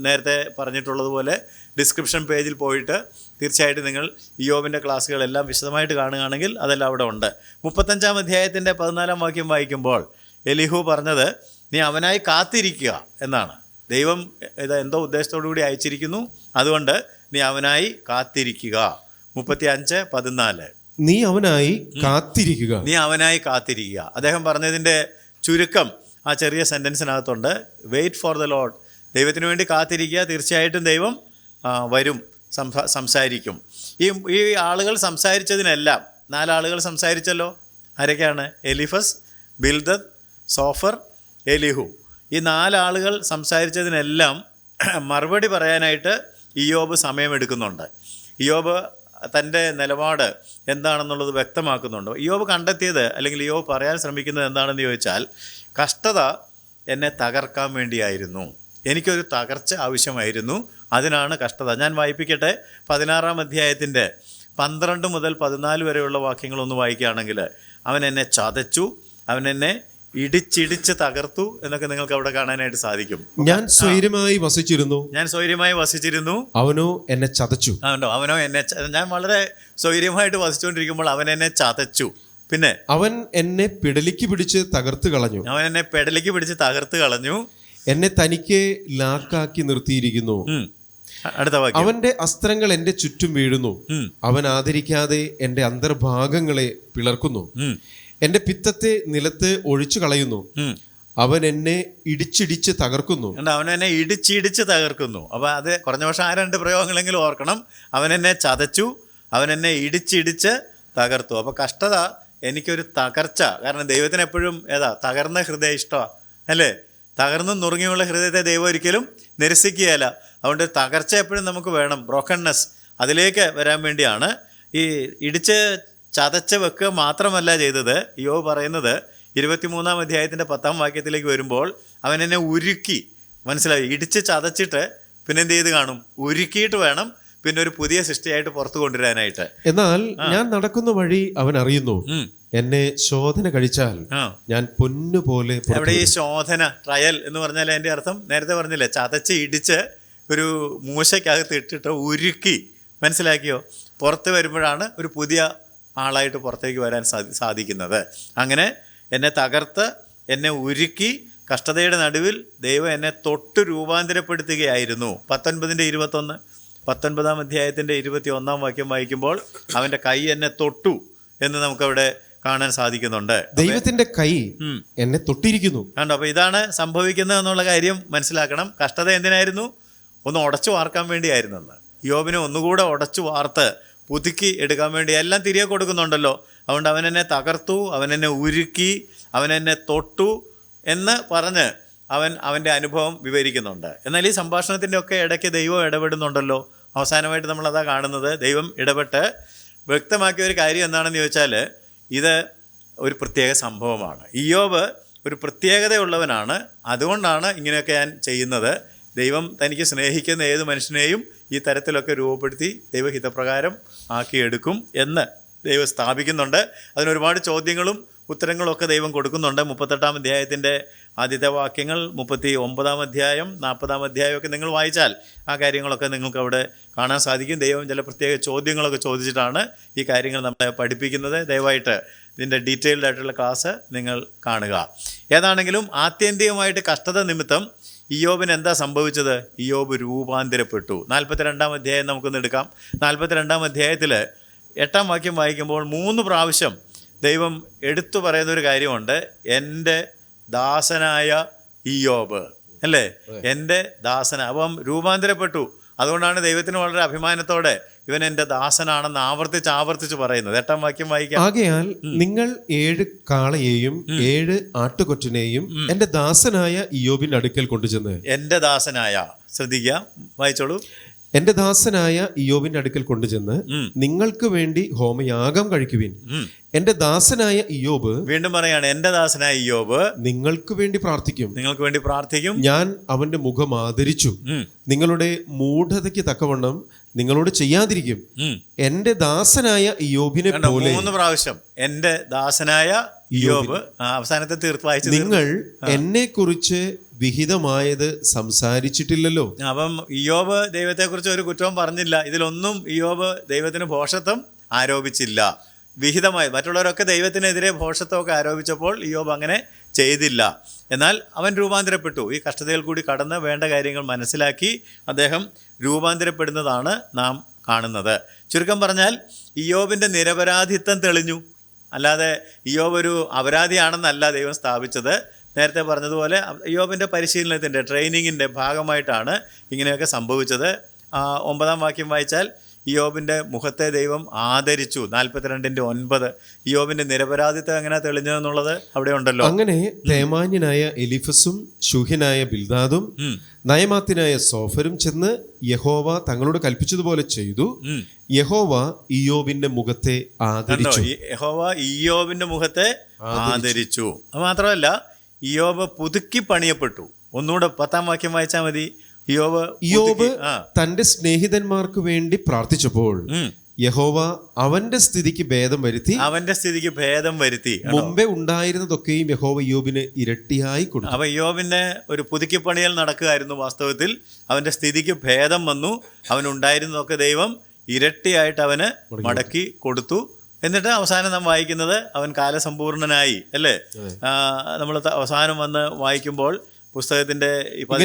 നേരത്തെ പറഞ്ഞിട്ടുള്ളതുപോലെ ഡിസ്ക്രിപ്ഷൻ പേജിൽ പോയിട്ട് തീർച്ചയായിട്ടും നിങ്ങൾ ഇയ്യോബിൻ്റെ ക്ലാസ്സുകളെല്ലാം വിശദമായിട്ട് കാണുകയാണെങ്കിൽ അതെല്ലാം അവിടെ ഉണ്ട്. 35-ാം അധ്യായത്തിൻ്റെ 14-ാം വാക്യം വായിക്കുമ്പോൾ എലിഹു പറഞ്ഞത്, നീ അവനായി കാത്തിരിക്കുക എന്നാണ്. ദൈവം ഇത് എന്തോ ഉദ്ദേശത്തോടു കൂടി അയച്ചിരിക്കുന്നു, അതുകൊണ്ട് നീ അവനായി കാത്തിരിക്കുക. 35:14 നീ അവനായി കാത്തിരിക്കുക. അദ്ദേഹം പറഞ്ഞതിൻ്റെ ചുരുക്കം ആ ചെറിയ സെൻറ്റൻസിനകത്തുണ്ട്. Wait for the Lord. ദൈവത്തിന് വേണ്ടി കാത്തിരിക്കുക, തീർച്ചയായിട്ടും ദൈവം വരും, സംസാരിക്കും. ഈ ആളുകൾ സംസാരിച്ചതിനെല്ലാം 4 ആളുകൾ സംസാരിച്ചല്ലോ. ആരൊക്കെയാണ്? എലിഫസ്, ബിൽദദ്, സോഫർ, എലിഹു. ഈ 4 ആളുകൾ സംസാരിച്ചതിനെല്ലാം മറുപടി പറയാനായിട്ട് ഇയ്യോബ് സമയമെടുക്കുന്നുണ്ട്. ഇയ്യോബ് തൻ്റെ നിലപാട് എന്താണെന്നുള്ളത് വ്യക്തമാക്കുന്നുണ്ട്. ഇയ്യോബ് കണ്ടെത്തിയത്, അല്ലെങ്കിൽ ഇയ്യോബ് പറയാൻ ശ്രമിക്കുന്നത് എന്താണെന്ന് ചോദിച്ചാൽ, കഷ്ടത എന്നെ തകർക്കാൻ വേണ്ടിയായിരുന്നു, എനിക്കൊരു തകർച്ച ആവശ്യമായിരുന്നു, അതിനാണ് കഷ്ടത. ഞാൻ വായിപ്പിക്കട്ടെ. 16-ാം അധ്യായത്തിൻ്റെ 12 മുതൽ 14 വരെയുള്ള വാക്യങ്ങളൊന്ന് വായിക്കുകയാണെങ്കിൽ, അവൻ എന്നെ ചതച്ചു, അവൻ എന്നെ ഇടിച്ചിടിച്ച് തകർത്തു എന്നൊക്കെ നിങ്ങൾക്ക് അവിടെ കാണാനായിട്ട് സാധിക്കും. ഞാൻ സ്വൈര്യമായി വസിച്ചിരുന്നു, അവനോ എന്നെ ചതച്ചു. ഞാൻ വളരെ സ്വൈര്യമായിട്ട് വസിച്ചുകൊണ്ടിരിക്കുമ്പോൾ അവൻ എന്നെ ചതച്ചു. പിന്നെ അവൻ എന്നെ പെടലിക്ക് പിടിച്ച് തകർത്ത് കളഞ്ഞു. എന്നെ തനിക്ക് ലാക്കാക്കി നിർത്തിയിരിക്കുന്നു. അടുത്ത വാക്യം. അവന്റെ അസ്ത്രങ്ങൾ എന്റെ ചുറ്റും വീഴുന്നു. അവൻ ആദരിക്കാതെ എന്റെ അന്തർഭാഗങ്ങളെ പിളർക്കുന്നു. എന്റെ പിത്തത്തെ നിലത്ത് ഒഴിച്ചു കളയുന്നു. അവൻ എന്നെ ഇടിച്ചിടിച്ച് തകർക്കുന്നു. അപ്പൊ അത് കുറഞ്ഞ പക്ഷം ആ 2 പ്രയോഗങ്ങളെങ്കിലും ഓർക്കണം. അവൻ എന്നെ ചതച്ചു, അവൻ എന്നെ ഇടിച്ചിടിച്ച് തകർത്തു. അപ്പൊ കഷ്ടത എനിക്കൊരു തകർച്ച. കാരണം ദൈവത്തിന് എപ്പോഴും തകർന്ന ഹൃദയം ഇഷ്ടമാണ്, അല്ലേ? തകർന്നും നുറുങ്ങിയുള്ള ഹൃദയത്തെ ദൈവം ഒരിക്കലും നിരസിക്കുകയല്ല. അതുകൊണ്ട് തകർച്ച എപ്പോഴും നമുക്ക് വേണം. ബ്രോക്കൺനെസ് അതിലേക്ക് വരാൻ വേണ്ടിയാണ്. ഈ ഇടിച്ച് ചതച്ച് വെക്കുക മാത്രമല്ല ചെയ്തത്. യോബ് പറയുന്നത് 23-ാം അധ്യായത്തിൻ്റെ 10-ാം വാക്യത്തിലേക്ക് വരുമ്പോൾ, അവൻ എന്നെ ഉരുക്കി, മനസ്സിലായി, ഇടിച്ച് ചതച്ചിട്ട് പിന്നെ എന്ത് ചെയ്ത് കാണും? ഉരുക്കിയിട്ട് വേണം പിന്നെ ഒരു പുതിയ സൃഷ്ടിയായിട്ട് പുറത്തു കൊണ്ടുവരാനായിട്ട്. എന്നാൽ ഞാൻ നടക്കുന്ന വഴി അവൻ അറിയുന്നു. എന്നെ ശോധന കഴിച്ചാൽ ഞാൻ പൊന്നുപോലെ. അവിടെ ഈ ശോധന, ട്രയൽ എന്ന് പറഞ്ഞാൽ അതിൻ്റെ അർത്ഥം നേരത്തെ പറഞ്ഞില്ലേ, ചതച്ച് ഇടിച്ച് ഒരു മൂശയ്ക്കകത്ത് ഇട്ടിട്ട് ഉരുക്കി, മനസ്സിലാക്കിയോ? പുറത്ത് വരുമ്പോഴാണ് ഒരു പുതിയ ആളായിട്ട് പുറത്തേക്ക് വരാൻ സാധിക്കുന്നത്. അങ്ങനെ എന്നെ തകർത്ത് എന്നെ ഉരുക്കി കഷ്ടതയുടെ നടുവിൽ ദൈവം എന്നെ തൊട്ട് രൂപാന്തരപ്പെടുത്തുകയായിരുന്നു. 19:21 19-ാം അധ്യായത്തിൻ്റെ 21-ാം വാക്യം വായിക്കുമ്പോൾ, അവൻ്റെ കൈ എന്നെ തൊട്ടു എന്ന് നമുക്കവിടെ കാണാൻ സാധിക്കുന്നുണ്ട്. ദൈവത്തിന്റെ കൈ എന്നെ തൊട്ടിരിക്കുന്നു. കണ്ടോ? അപ്പോൾ ഇതാണ് സംഭവിക്കുന്നത് എന്നുള്ള കാര്യം മനസ്സിലാക്കണം. കഷ്ടത എന്തിനായിരുന്നു? ഒന്ന് ഉടച്ചു വാർക്കാൻ വേണ്ടിയായിരുന്നെന്ന്. യോബിനെ ഒന്നുകൂടെ ഉടച്ചു വാർത്ത് പുതുക്കി എടുക്കാൻ വേണ്ടി എല്ലാം തിരികെ കൊടുക്കുന്നുണ്ടല്ലോ. അതുകൊണ്ട് അവൻ എന്നെ തകർത്തു, അവൻ എന്നെ ഉരുക്കി, അവൻ എന്നെ തൊട്ടു എന്ന് പറഞ്ഞ് അവൻ്റെ അനുഭവം വിവരിക്കുന്നുണ്ട്. എന്നാൽ ഈ സംഭാഷണത്തിൻ്റെ ഒക്കെ ഇടയ്ക്ക് ദൈവം ഇടപെടുന്നുണ്ടല്ലോ. അവസാനമായിട്ട് നമ്മളതാ കാണുന്നത്. ദൈവം ഇടപെട്ട് വ്യക്തമാക്കിയ ഒരു കാര്യം എന്താണെന്ന് ചോദിച്ചാൽ, ഇത് ഒരു പ്രത്യേക സംഭവമാണ്. ഇയ്യോബ് ഒരു പ്രത്യേകതയുള്ളവനാണ്, അതുകൊണ്ടാണ് ഇങ്ങനെയൊക്കെ ഞാൻ ചെയ്യുന്നത്. ദൈവം തനിക്ക് സ്നേഹിക്കുന്ന ഏത് മനുഷ്യനെയും ഈ തരത്തിലൊക്കെ രൂപപ്പെടുത്തി ദൈവഹിതപ്രകാരം ആക്കിയെടുക്കും എന്ന് ദൈവം സ്ഥാപിക്കുന്നുണ്ട്. അതിനൊരുപാട് ചോദ്യങ്ങളും ഉത്തരങ്ങളൊക്കെ ദൈവം കൊടുക്കുന്നുണ്ട്. 38-ാം അധ്യായത്തിൻ്റെ ആദ്യത്തെ വാക്യങ്ങൾ, 39-ാം അധ്യായം, 40-ാം അധ്യായമൊക്കെ നിങ്ങൾ വായിച്ചാൽ ആ കാര്യങ്ങളൊക്കെ നിങ്ങൾക്ക് അവിടെ കാണാൻ സാധിക്കും. ദൈവം ചില പ്രത്യേക ചോദ്യങ്ങളൊക്കെ ചോദിച്ചിട്ടാണ് ഈ കാര്യങ്ങൾ നമ്മളെ പഠിപ്പിക്കുന്നത്. ദയവായിട്ട് ഇതിൻ്റെ ഡീറ്റെയിൽഡ് ആയിട്ടുള്ള ക്ലാസ് നിങ്ങൾ കാണുക. ഏതാണെങ്കിലും ആത്യന്തികമായിട്ട് കഷ്ടത നിമിത്തം ഇയ്യോബിന് എന്താ സംഭവിച്ചത്? ഇയ്യോബ് രൂപാന്തരപ്പെട്ടു. 42-ാം അധ്യായം നമുക്കൊന്ന് എടുക്കാം. 42-ാം അധ്യായത്തിൽ 8-ാം വാക്യം വായിക്കുമ്പോൾ 3 പ്രാവശ്യം ദൈവം എടുത്തു പറയുന്നൊരു കാര്യമുണ്ട്. എൻ്റെ ദാസനായ ഇയ്യോബ്, അല്ലേ? എൻ്റെ ദാസന. അപ്പം രൂപാന്തരപ്പെട്ടു. അതുകൊണ്ടാണ് ദൈവത്തിന് വളരെ അഭിമാനത്തോടെ ഇവൻ എൻ്റെ ദാസനാണെന്ന് ആവർത്തിച്ച് പറയുന്നത്. 8-ാം വാക്യം വായിക്കാം. ആകയാൽ നിങ്ങൾ 7 കാളയെയും 7 ആട്ടുകൊറ്റനെയും എന്റെ ദാസനായ ഇയ്യോബിന്റെ അടുക്കൽ കൊണ്ടുചെന്ന്. എൻ്റെ ദാസനായ, ശ്രദ്ധിക്കുക, വായിച്ചോളൂ. എന്റെ ദാസനായ ഇയ്യോബിന്റെ അടുക്കൽ കൊണ്ടുചെന്ന് നിങ്ങൾക്ക് വേണ്ടി ഹോമയാഗം കഴിക്കുവിൻ. എന്റെ ദാസനായ ഇയ്യോബ്, വീണ്ടും പറയാണ്, എന്റെ ദാസനായ ഇയ്യോബ് നിങ്ങൾക്ക് വേണ്ടി പ്രാർത്ഥിക്കും. നിങ്ങൾക്ക് വേണ്ടി പ്രാർത്ഥിക്കും. ഞാൻ അവന്റെ മുഖം ആദരിച്ചു. നിങ്ങളുടെ മൂഢതയ്ക്ക് തക്കവണ്ണം നിങ്ങളോട് ചെയ്യാതിരിക്കും. എന്റെ ദാസനായ ഇയ്യോബിനെ പോലെ. 3 പ്രാവശ്യം എന്റെ ദാസനായ ഇയ്യോബ്. അവസാനത്തെ തീർത്ത് വായിച്ചു. നിങ്ങൾ എന്നെ കുറിച്ച് വിഹിതമായത് സംസാരിച്ചിട്ടില്ലല്ലോ. അപ്പം ഇയ്യോബ് ദൈവത്തെക്കുറിച്ച് ഒരു കുറ്റവും പറഞ്ഞില്ല. ഇതിലൊന്നും ഇയ്യോബ് ദൈവത്തിന് ഭോഷത്വം ആരോപിച്ചില്ല. വിഹിതമായി മറ്റുള്ളവരൊക്കെ ദൈവത്തിനെതിരെ ഭോഷത്വമൊക്കെ ആരോപിച്ചപ്പോൾ ഇയ്യോബ് അങ്ങനെ ചെയ്തില്ല. എന്നാൽ അവൻ രൂപാന്തരപ്പെട്ടു. ഈ കഷ്ടതയിൽ കൂടി കടന്ന് വേണ്ട കാര്യങ്ങൾ മനസ്സിലാക്കി അദ്ദേഹം രൂപാന്തരപ്പെടുന്നതാണ് നാം കാണുന്നത്. ചുരുക്കം പറഞ്ഞാൽ ഇയ്യോബിൻ്റെ നിരപരാധിത്വം തെളിഞ്ഞു. അല്ലാതെ ഇയ്യോബ് ഒരു അപരാധിയാണെന്നല്ല ദൈവം സ്ഥാപിച്ചത്. നേരത്തെ പറഞ്ഞതുപോലെ ഇയ്യോബിൻ്റെ പരിശീലനത്തിൻ്റെ, ട്രെയിനിങ്ങിൻ്റെ ഭാഗമായിട്ടാണ് ഇങ്ങനെയൊക്കെ സംഭവിച്ചത്. 9-ാം വാക്യം വായിച്ചാൽ ഇയ്യോബിൻ്റെ മുഖത്തെ ദൈവം ആദരിച്ചു. 42-9 ഇയ്യോബിൻ്റെ നിരപരാധിത്വം എങ്ങനെ തെളിഞ്ഞതെന്നുള്ളത് അവിടെ ഉണ്ടല്ലോ. അങ്ങനെ തേമാന്യനായ എലിഫസും ശൂഹ്യനായ ബിൽദാദും നയമാത്യനായ സോഫരും ചെന്ന് യഹോവ തങ്ങളോട് കൽപ്പിച്ചതുപോലെ ചെയ്തു. യഹോവ ഇയ്യോബിന്റെ മുഖത്തെ ആദരിച്ചു. യഹോവ ഇയ്യോബിന്റെ മുഖത്തെ ആദരിച്ചു. അത് മാത്രമല്ല, ഇയ്യോബ് പുതുക്കി പണിയപ്പെട്ടു. ഒന്നുകൂടെ 10-ാം വാക്യം വായിച്ചാൽ മതി. ഇയ്യോബ് തന്റെ സ്നേഹിതന്മാർക്ക് വേണ്ടി പ്രാർത്ഥിച്ചപ്പോൾ യഹോവ അവന്റെ സ്ഥിതിക്ക് ഭേദം വരുത്തി. മുമ്പേ ഉണ്ടായിരുന്നതൊക്കെയും യഹോവ ഇയ്യോബിന് ഇരട്ടിയായി കൊടുത്തു. അപ്പൊ ഇയ്യോബിന്റെ ഒരു പുതുക്കിപ്പണിയൽ നടക്കുകയായിരുന്നു. വാസ്തവത്തിൽ അവന്റെ സ്ഥിതിക്ക് ഭേദം വന്നു. അവനുണ്ടായിരുന്നതൊക്കെ ദൈവം ഇരട്ടിയായിട്ട് അവന് മടക്കി കൊടുത്തു. എന്നിട്ട് അവസാനം നാം വായിക്കുന്നത് അവൻ കാലസമ്പൂർണനായി, അല്ലേ? നമ്മൾ അവസാനം വന്ന് വായിക്കുമ്പോൾ പുസ്തകത്തിന്റെ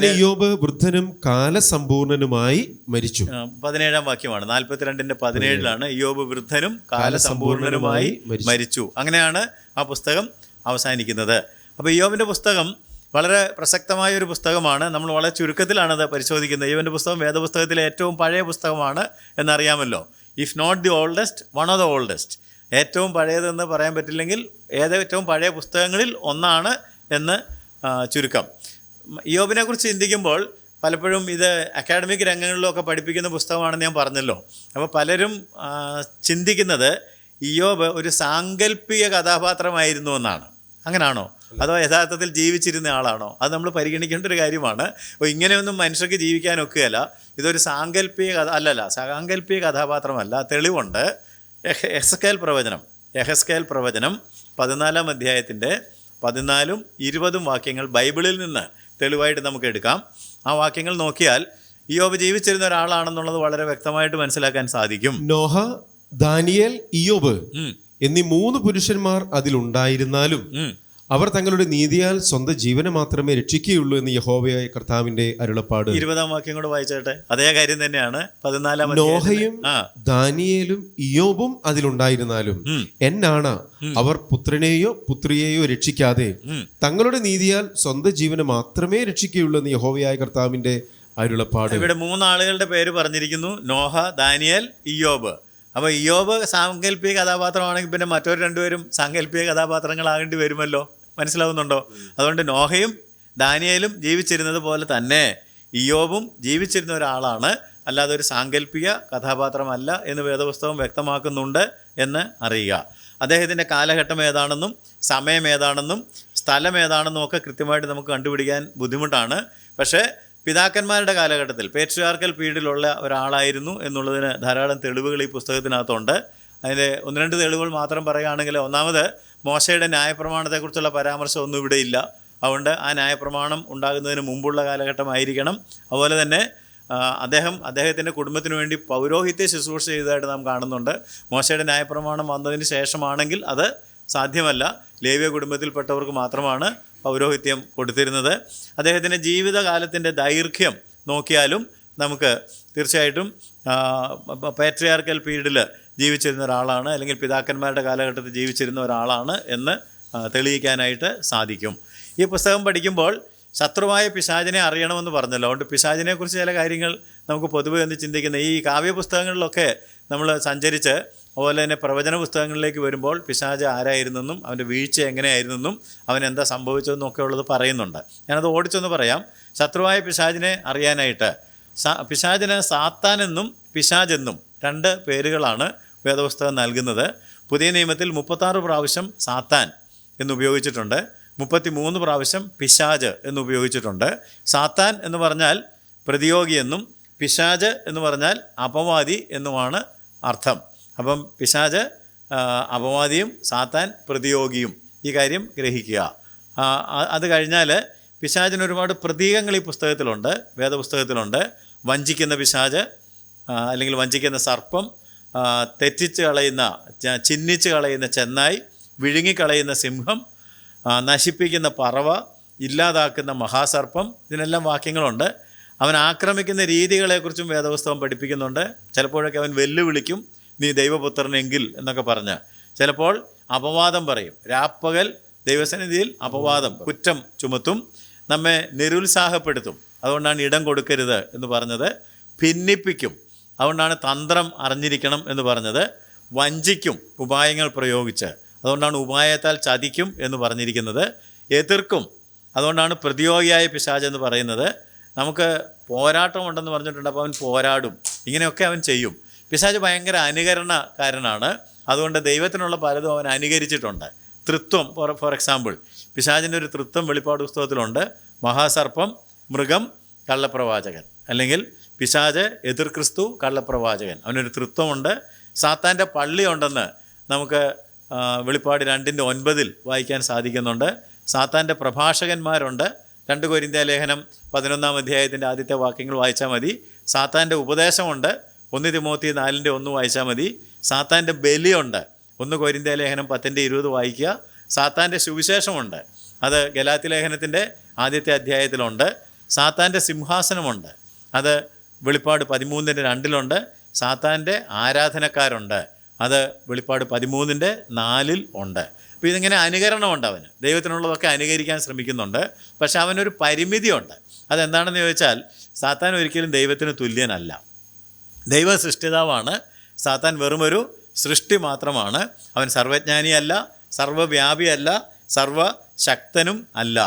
ഇയ്യോബ് വൃദ്ധനും കാലസമ്പൂർണനുമായി മരിച്ചു. 17-ാം വാക്യമാണ്. 42-17 ഇയ്യോബ് വൃദ്ധനും കാലസമ്പൂർണനുമായി മരിച്ചു. അങ്ങനെയാണ് ആ പുസ്തകം അവസാനിക്കുന്നത്. അപ്പോൾ ഇയ്യോബിന്റെ പുസ്തകം വളരെ പ്രസക്തമായ ഒരു പുസ്തകമാണ്. നമ്മൾ വളരെ ചുരുക്കത്തിലാണത് പരിശോധിക്കുന്നത്. ഇയ്യോബിന്റെ പുസ്തകം വേദപുസ്തകത്തിലെ ഏറ്റവും പഴയ പുസ്തകമാണ് എന്നറിയാമല്ലോ. If not the oldest, one of the oldest. ഏറ്റവും പഴയതെന്ന് പറയാൻ പറ്റില്ലെങ്കിൽ ഏറ്റവും പഴയ പുസ്തകങ്ങളിൽ ഒന്നാണ് എന്ന് ചുരുക്കം. ഇയ്യോബിനെ കുറിച്ച് ചിന്തിക്കുമ്പോൾ പലപ്പോഴും ഇത് അക്കാഡമിക് രംഗങ്ങളിലൊക്കെ പഠിപ്പിക്കുന്ന പുസ്തകമാണെന്ന് ഞാൻ പറഞ്ഞല്ലോ. അപ്പോൾ പലരും ചിന്തിക്കുന്നത് ഇയ്യോബ് ഒരു സാങ്കല്പിക കഥാപാത്രമായിരുന്നു എന്നാണ്. അങ്ങനാണോ? അതോ യഥാർത്ഥത്തിൽ ജീവിച്ചിരുന്ന ആളാണോ? അത് നമ്മൾ പരിഗണിക്കേണ്ട ഒരു കാര്യമാണ്. അപ്പോൾ ഇങ്ങനെയൊന്നും മനുഷ്യർക്ക് ജീവിക്കാനൊക്കുകയല്ല. ഇതൊരു സാങ്കല്പിക സാങ്കല്പിക കഥാപാത്രമല്ല. തെളിവുണ്ട്. യഹെസ്കേൽ പ്രവചനം 14-ാം അധ്യായത്തിൻ്റെ 14-ഉം 20-ഉം വാക്യങ്ങൾ ബൈബിളിൽ നിന്ന് തെളിവായിട്ട് നമുക്ക് എടുക്കാം. ആ വാക്യങ്ങൾ നോക്കിയാൽ ഇയ്യോബ് ജീവിച്ചിരുന്ന ഒരാളാണെന്നുള്ളത് വളരെ വ്യക്തമായിട്ട് മനസ്സിലാക്കാൻ സാധിക്കും. നോഹ, ദാനിയേൽ, ഇയ്യോബ് എന്നീ 3 പുരുഷന്മാർ അതിലുണ്ടായിരുന്നാലും അവർ തങ്ങളുടെ നീതിയാൽ സ്വന്തം ജീവനെ മാത്രമേ രക്ഷിക്കുകയുള്ളൂ എന്ന് യഹോവയായ കർത്താവിന്റെ അരുളപ്പാട്. 20-ാം വാക്യം കൂടെ വായിച്ചേട്ടെ. അതേ കാര്യം തന്നെയാണ് 14-ാം. നോഹയും ദാനിയേലും ഇയ്യോബും അതിലുണ്ടായിരുന്നാലും എന്നാണ് അവർ പുത്രനെയോ പുത്രിയെയോ രക്ഷിക്കാതെ തങ്ങളുടെ നീതിയാൽ സ്വന്തം ജീവനെ മാത്രമേ രക്ഷിക്കുകയുള്ളൂ എന്ന് യഹോവയായ കർത്താവിന്റെ അരുളപ്പാട്. ഇവിടെ 3 ആളുകളുടെ പേര് പറഞ്ഞിരിക്കുന്നു: നോഹ, ദാനിയേൽ, ഇയ്യോബ്. അപ്പോൾ ഇയ്യോബ് സാങ്കല്പിക കഥാപാത്രമാണെങ്കിൽ പിന്നെ മറ്റൊരു 2 പേരും സാങ്കല്പിക കഥാപാത്രങ്ങളാകേണ്ടി വരുമല്ലോ. മനസ്സിലാവുന്നുണ്ടോ? അതുകൊണ്ട് നോഹയും ദാനിയേലും ജീവിച്ചിരുന്നത് പോലെ തന്നെ ഇയ്യോബും ജീവിച്ചിരുന്ന ഒരാളാണ്, അല്ലാതെ ഒരു സാങ്കല്പിക കഥാപാത്രമല്ല എന്ന് വേദപുസ്തകം വ്യക്തമാക്കുന്നുണ്ട് എന്ന് അറിയുക. അദ്ദേഹത്തിൻ്റെ കാലഘട്ടം ഏതാണെന്നും സമയം ഏതാണെന്നും സ്ഥലം ഏതാണെന്നും ഒക്കെ കൃത്യമായിട്ട് നമുക്ക് കണ്ടുപിടിക്കാൻ ബുദ്ധിമുട്ടാണ്. പക്ഷേ പിതാക്കന്മാരുടെ കാലഘട്ടത്തിൽ പേട്രിയാർക്കൽ പീരീഡിലുള്ള ഒരാളായിരുന്നു എന്നുള്ളതിന് ധാരാളം തെളിവുകൾ ഈ പുസ്തകത്തിനകത്തുണ്ട്. അതിൻ്റെ 1-2 തെളിവുകൾ മാത്രം പറയുകയാണെങ്കിൽ, ഒന്നാമത് മോശയുടെ ന്യായപ്രമാണത്തെക്കുറിച്ചുള്ള പരാമർശമൊന്നും ഇവിടെ ഇല്ല. അതുകൊണ്ട് ആ ന്യായപ്രമാണം ഉണ്ടാകുന്നതിന് മുമ്പുള്ള കാലഘട്ടമായിരിക്കണം. അതുപോലെ തന്നെ അദ്ദേഹത്തിൻ്റെ കുടുംബത്തിന് വേണ്ടി പൗരോഹിത്യ ശുശ്രൂഷ ചെയ്തതായിട്ട് നാം കാണുന്നുണ്ട്. മോശയുടെ ന്യായപ്രമാണം വന്നതിന് ശേഷമാണെങ്കിൽ അത് സാധ്യമല്ല. ലേവ്യ കുടുംബത്തിൽപ്പെട്ടവർക്ക് മാത്രമാണ് പൗരോഹിത്യം കൊടുത്തിരുന്നത്. അദ്ദേഹത്തിൻ്റെ ജീവിതകാലത്തിൻ്റെ ദൈർഘ്യം നോക്കിയാലും നമുക്ക് തീർച്ചയായിട്ടും പാട്രിയാർക്കൽ പീരീഡിൽ ജീവിച്ചിരുന്ന ഒരാളാണ്, അല്ലെങ്കിൽ പിതാക്കന്മാരുടെ കാലഘട്ടത്തിൽ ജീവിച്ചിരുന്ന ഒരാളാണ് എന്ന് തെളിയിക്കാനായിട്ട് സാധിക്കും. ഈ പുസ്തകം പഠിക്കുമ്പോൾ ശത്രുവായ പിശാചിനെ അറിയണമെന്ന് പറഞ്ഞല്ലോ. അതുകൊണ്ട് പിശാചിനെക്കുറിച്ച് ചില കാര്യങ്ങൾ നമുക്ക് പൊതുവെ ഒന്ന് ചിന്തിക്കുന്നത്, ഈ കാവ്യപുസ്തകങ്ങളിലൊക്കെ നമ്മൾ സഞ്ചരിച്ച് അതുപോലെ തന്നെ പ്രവചന പുസ്തകങ്ങളിലേക്ക് വരുമ്പോൾ പിശാച് ആരായിരുന്നെന്നും അവൻ്റെ വീഴ്ച എങ്ങനെയായിരുന്നെന്നും അവൻ എന്താ സംഭവിച്ചതെന്നും ഒക്കെ ഉള്ളത് പറയുന്നുണ്ട്. ഞാനത് ഓടിച്ചൊന്ന് പറയാം. ശത്രുവായ പിശാചിനെ അറിയാനായിട്ട് പിശാചിന് സാത്താനെന്നും പിശാചെന്നും 2 പേരുകളാണ് വേദപുസ്തകം നൽകുന്നത്. പുതിയ നിയമത്തിൽ 36 പ്രാവശ്യം സാത്താൻ എന്നുപയോഗിച്ചിട്ടുണ്ട്, 33 പ്രാവശ്യം പിശാച് എന്നുപയോഗിച്ചിട്ടുണ്ട്. സാത്താൻ എന്ന് പറഞ്ഞാൽ പ്രതിയോഗി എന്നും പിശാച് എന്ന് പറഞ്ഞാൽ അപവാദി എന്നുമാണ് അർത്ഥം. അപ്പം പിശാച് അപവാദിയും സാത്താൻ പ്രതിയോഗിയും, ഈ കാര്യം ഗ്രഹിക്കുക. അത് കഴിഞ്ഞാൽ പിശാചിന് ഒരുപാട് പ്രതീകങ്ങൾ ഈ പുസ്തകത്തിലുണ്ട്, വേദപുസ്തകത്തിലുണ്ട്. വഞ്ചിക്കുന്ന പിശാച്, അല്ലെങ്കിൽ വഞ്ചിക്കുന്ന സർപ്പം, തെറ്റിച്ച് കളയുന്ന ചിഹ്നിച്ച് കളയുന്ന ചെന്നായ്, വിഴുങ്ങിക്കളയുന്ന സിംഹം, നശിപ്പിക്കുന്ന പറവ, ഇല്ലാതാക്കുന്ന മഹാസർപ്പം, ഇതിനെല്ലാം വാക്യങ്ങളുണ്ട്. അവൻ ആക്രമിക്കുന്ന രീതികളെക്കുറിച്ചും വേദപുസ്തകം പഠിപ്പിക്കുന്നുണ്ട്. ചിലപ്പോഴൊക്കെ അവൻ വെല്ലുവിളിക്കും, നീ ദൈവപുത്രനെങ്കിൽ എന്നൊക്കെ പറഞ്ഞ്. ചിലപ്പോൾ അപവാദം പറയും, രാപ്പകൽ ദൈവസന്നിധിയിൽ അപവാദം, കുറ്റം ചുമത്തും, നമ്മെ നിരുത്സാഹപ്പെടുത്തും. അതുകൊണ്ടാണ് ഇടം കൊടുക്കരുത് എന്ന് പറഞ്ഞത്. ഭിന്നിപ്പിക്കും, അതുകൊണ്ടാണ് തന്ത്രം അറിഞ്ഞിരിക്കണം എന്ന് പറഞ്ഞത്. വഞ്ചിക്കും ഉപായങ്ങൾ പ്രയോഗിച്ച്, അതുകൊണ്ടാണ് ഉപായത്താൽ ചതിക്കും എന്ന് പറഞ്ഞിരിക്കുന്നത്. എതിർക്കും, അതുകൊണ്ടാണ് പ്രതിയോഗിയായ പിശാച് എന്ന് പറയുന്നത്. നമുക്ക് പോരാട്ടമുണ്ടെന്ന് പറഞ്ഞിട്ടുണ്ട്, അപ്പോൾ അവൻ പോരാടും, ഇങ്ങനെയൊക്കെ അവൻ ചെയ്യും. പിശാച് ഭയങ്കര അനുകരണക്കാരനാണ്. അതുകൊണ്ട് ദൈവത്തിനുള്ള പലതും അവൻ അനുകരിച്ചിട്ടുണ്ട്. തൃത്വം, ഫോർ എക്സാമ്പിൾ, പിശാചിൻ്റെ ഒരു തൃത്വം വെളിപ്പാട് പുസ്തകത്തിലുണ്ട്. മഹാസർപ്പം, മൃഗം, കള്ളപ്രവാചകൻ, അല്ലെങ്കിൽ പിശാച്, എതിർ ക്രിസ്തു, കള്ളപ്രവാചകൻ, അവനൊരു തൃത്വമുണ്ട്. സാത്താൻ്റെ പള്ളി ഉണ്ടെന്ന് നമുക്ക് വെളിപ്പാട് 2:9 വായിക്കാൻ സാധിക്കുന്നുണ്ട്. സാത്താൻ്റെ പ്രഭാഷകന്മാരുണ്ട്. 2 കൊരിന്ത്യ ലേഖനം 11-ാം അധ്യായത്തിൻ്റെ ആദ്യത്തെ വാക്യങ്ങൾ വായിച്ചാൽ മതി. സാത്താൻ്റെ ഉപദേശമുണ്ട്. 1 തിമോത്തി 4:1 വായിച്ചാൽ മതി. സാത്താൻ്റെ ബലിയുണ്ട്. 1 കൊരിന്ത്യ ലേഖനം 10:20 വായിക്കുക. സാത്താൻ്റെ സുവിശേഷമുണ്ട്. അത് ഗലാത്യ ലേഖനത്തിൻ്റെ ആദ്യത്തെ അധ്യായത്തിലുണ്ട്. സാത്താൻ്റെ സിംഹാസനമുണ്ട്. അത് വെളിപ്പാട് 13:2 സാത്താൻ്റെ ആരാധനക്കാരുണ്ട്. അത് വെളിപ്പാട് 13:4 ഉണ്ട്. അപ്പോൾ ഇതിങ്ങനെ അനുകരണമുണ്ട്. അവന് ദൈവത്തിനുള്ളതൊക്കെ അനുകരിക്കാൻ ശ്രമിക്കുന്നുണ്ട്. പക്ഷെ അവനൊരു പരിമിതിയുണ്ട്. അതെന്താണെന്ന് ചോദിച്ചാൽ, സാത്താൻ ഒരിക്കലും ദൈവത്തിന് തുല്യനല്ല. ദൈവ സൃഷ്ടിതാവാണ്. സാത്താൻ വെറുമൊരു സൃഷ്ടി മാത്രമാണ്. അവൻ സർവജ്ഞാനിയല്ല, സർവ്വവ്യാപിയല്ല, സർവശക്തനും അല്ല.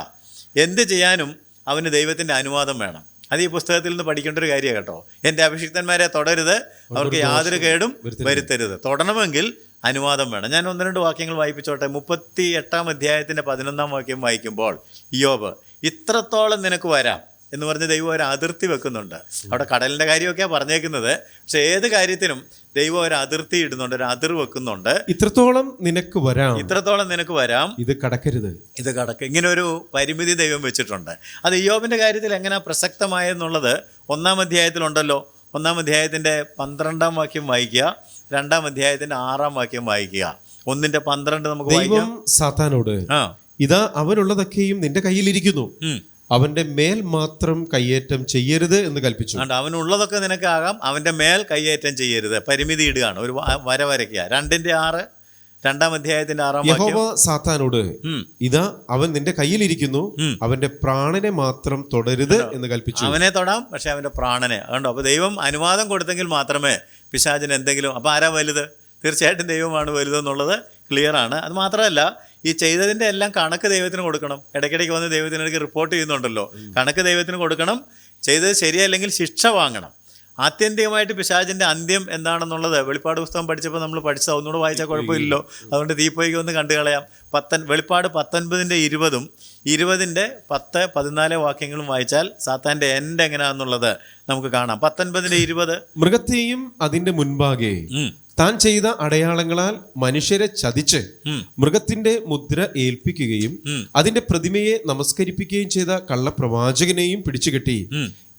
എന്ത് ചെയ്യാനും അവന് ദൈവത്തിൻ്റെ അനുവാദം വേണം. അത് ഈ പുസ്തകത്തിൽ നിന്ന് പഠിക്കേണ്ട ഒരു കാര്യമാണ് കേട്ടോ. എൻ്റെ അഭിഷിക്തന്മാരെ തൊടരുത്, അവർക്ക് യാതൊരു കേടും വരുത്തരുത്. തൊടണമെങ്കിൽ അനുവാദം വേണം. ഞാൻ 1-2 വാക്യങ്ങൾ വായിപ്പിച്ചോട്ടെ. 38-ാം അധ്യായത്തിൻ്റെ 11-ാം വാക്യം വായിക്കുമ്പോൾ, ഇയ്യോബ്, ഇത്രത്തോളം നിനക്ക് വരാം എന്ന് പറഞ്ഞ് ദൈവം ഒരു അതിർത്തി വെക്കുന്നുണ്ട്. അവിടെ കടലിൻ്റെ കാര്യമൊക്കെയാണ് പറഞ്ഞേക്കുന്നത്. പക്ഷെ ഏത് കാര്യത്തിനും ദൈവം ഒരു അതിർത്തി ഇടുന്നുണ്ട്, ഒരു അതിർ വെക്കുന്നുണ്ട്. ഇത്രത്തോളം നിനക്ക് വരാം, ഇത് കടക്കരുത്, ഇങ്ങനെ ഒരു പരിമിതി ദൈവം വെച്ചിട്ടുണ്ട്. അത് ഇയ്യോബിൻ്റെ കാര്യത്തിൽ എങ്ങനെ പ്രസക്തമായെന്നുള്ളത് 1-ാം അധ്യായത്തിലുണ്ടല്ലോ. 1-ാം അധ്യായത്തിൻ്റെ 12-ാം വാക്യം വായിക്കുക, 2-ാം അധ്യായത്തിൻ്റെ 6-ാം വാക്യം വായിക്കുക. 1:12 നമുക്ക് വായിക്കാം. സാത്താനോട്, ഇതാ അവനുള്ളതൊക്കെയും നിന്റെ കയ്യിലിരിക്കുന്നു, അവന്റെ മേൽ മാത്രം കയ്യേറ്റം ചെയ്യരുത് എന്ന് കൽപ്പിച്ചു. അവനുള്ളതൊക്കെ നിനക്കാകാം, അവന്റെ മേൽ കയ്യേറ്റം ചെയ്യരുത്. പരിമിതി ഇടുകയാണ്, ഒരു വര വരയ്ക്കുക. 2:6, 2-ാം അധ്യായത്തിന്റെ 6-ാം വാക്യം. യഹോവ സാത്താനോട്, ഇതാ അവൻ നിന്റെ കയ്യിലിരിക്കുന്നു, അവന്റെ പ്രാണനെ മാത്രം തൊടരുത് എന്ന് കൽപ്പിച്ചു. അവനെ തൊടാം, പക്ഷെ അവന്റെ പ്രാണനെ. അതുകൊണ്ടോ, അപ്പോൾ ദൈവം അനുവാദം കൊടുത്തെങ്കിൽ മാത്രമേ പിശാചിന് എന്തെങ്കിലും. അപ്പോൾ ആരാ വലുത്? തീർച്ചയായിട്ടും ദൈവമാണ് വലുതെന്നുള്ളത് ക്ലിയറാണ്. അത് മാത്രമല്ല, ഈ ചെയ്തതിൻ്റെ എല്ലാം കണക്ക് ദൈവത്തിന് കൊടുക്കണം. ഇടയ്ക്കിടയ്ക്ക് വന്ന് ദൈവത്തിനിടയ്ക്ക് റിപ്പോർട്ട് ചെയ്യുന്നുണ്ടല്ലോ. കണക്ക് ദൈവത്തിന് കൊടുക്കണം. ചെയ്തത് ശരിയല്ലെങ്കിൽ ശിക്ഷ വാങ്ങണം. ആത്യന്തികമായിട്ട് പിശാചിൻ്റെ അന്ത്യം എന്താണെന്നുള്ളത് വെളിപ്പാട് പുസ്തകം പഠിച്ചപ്പോൾ നമ്മൾ പഠിച്ചത് ഒന്നുകൂടെ വായിച്ചാൽ കുഴപ്പമില്ലല്ലോ. അതുകൊണ്ട് തീപ്പൊയ്ക്ക് ഒന്ന് കണ്ടു കളയാം. വെളിപ്പാട് 19:20 20:10-14 വാക്യങ്ങളും വായിച്ചാൽ സാത്താൻ്റെ എൻഡ് എങ്ങനെയാണെന്നുള്ളത് നമുക്ക് കാണാം. 19:20, മൃഗത്തെയും അതിൻ്റെ മുൻപാകെ താൻ ചെയ്ത അടയാളങ്ങളാൽ മനുഷ്യരെ ചതിച്ച് മൃഗത്തിന്റെ മുദ്ര ഏൽപ്പിക്കുകയും അതിന്റെ പ്രതിമയെ നമസ്കരിപ്പിക്കുകയും ചെയ്ത കള്ളപ്രവാചകനെയും പിടിച്ചുകെട്ടി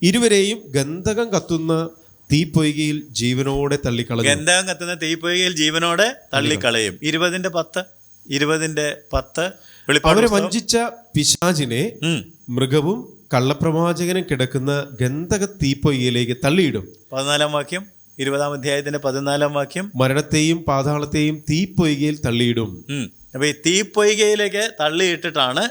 ഇരുവരെയും ഗന്ധകം കത്തുന്ന തീപ്പൊയ്കയിൽ ജീവനോടെ തള്ളിക്കളയും. ഗന്ധകം കത്തുന്ന തീപ്പൊയ്കയിൽ ജീവനോടെ തള്ളിക്കളയും. 20:10 അവരെ വഞ്ചിച്ച പിശാചിനെ മൃഗവും കള്ളപ്രവാചകനും കിടക്കുന്ന ഗന്ധക തീപ്പൊയ്കയിലേക്ക് തള്ളിയിടും. 14 വാക്യം, 20 അധ്യായത്തിന്റെ 14 വാക്യം. മരണത്തെയും പാതാളത്തെയും തീപ്പൊയ്കയിൽ തള്ളിയിടും. അപ്പൊ ഈ തീപ്പൊയ്കയിലേക്ക് തള്ളിയിട്ടിട്ടാണ്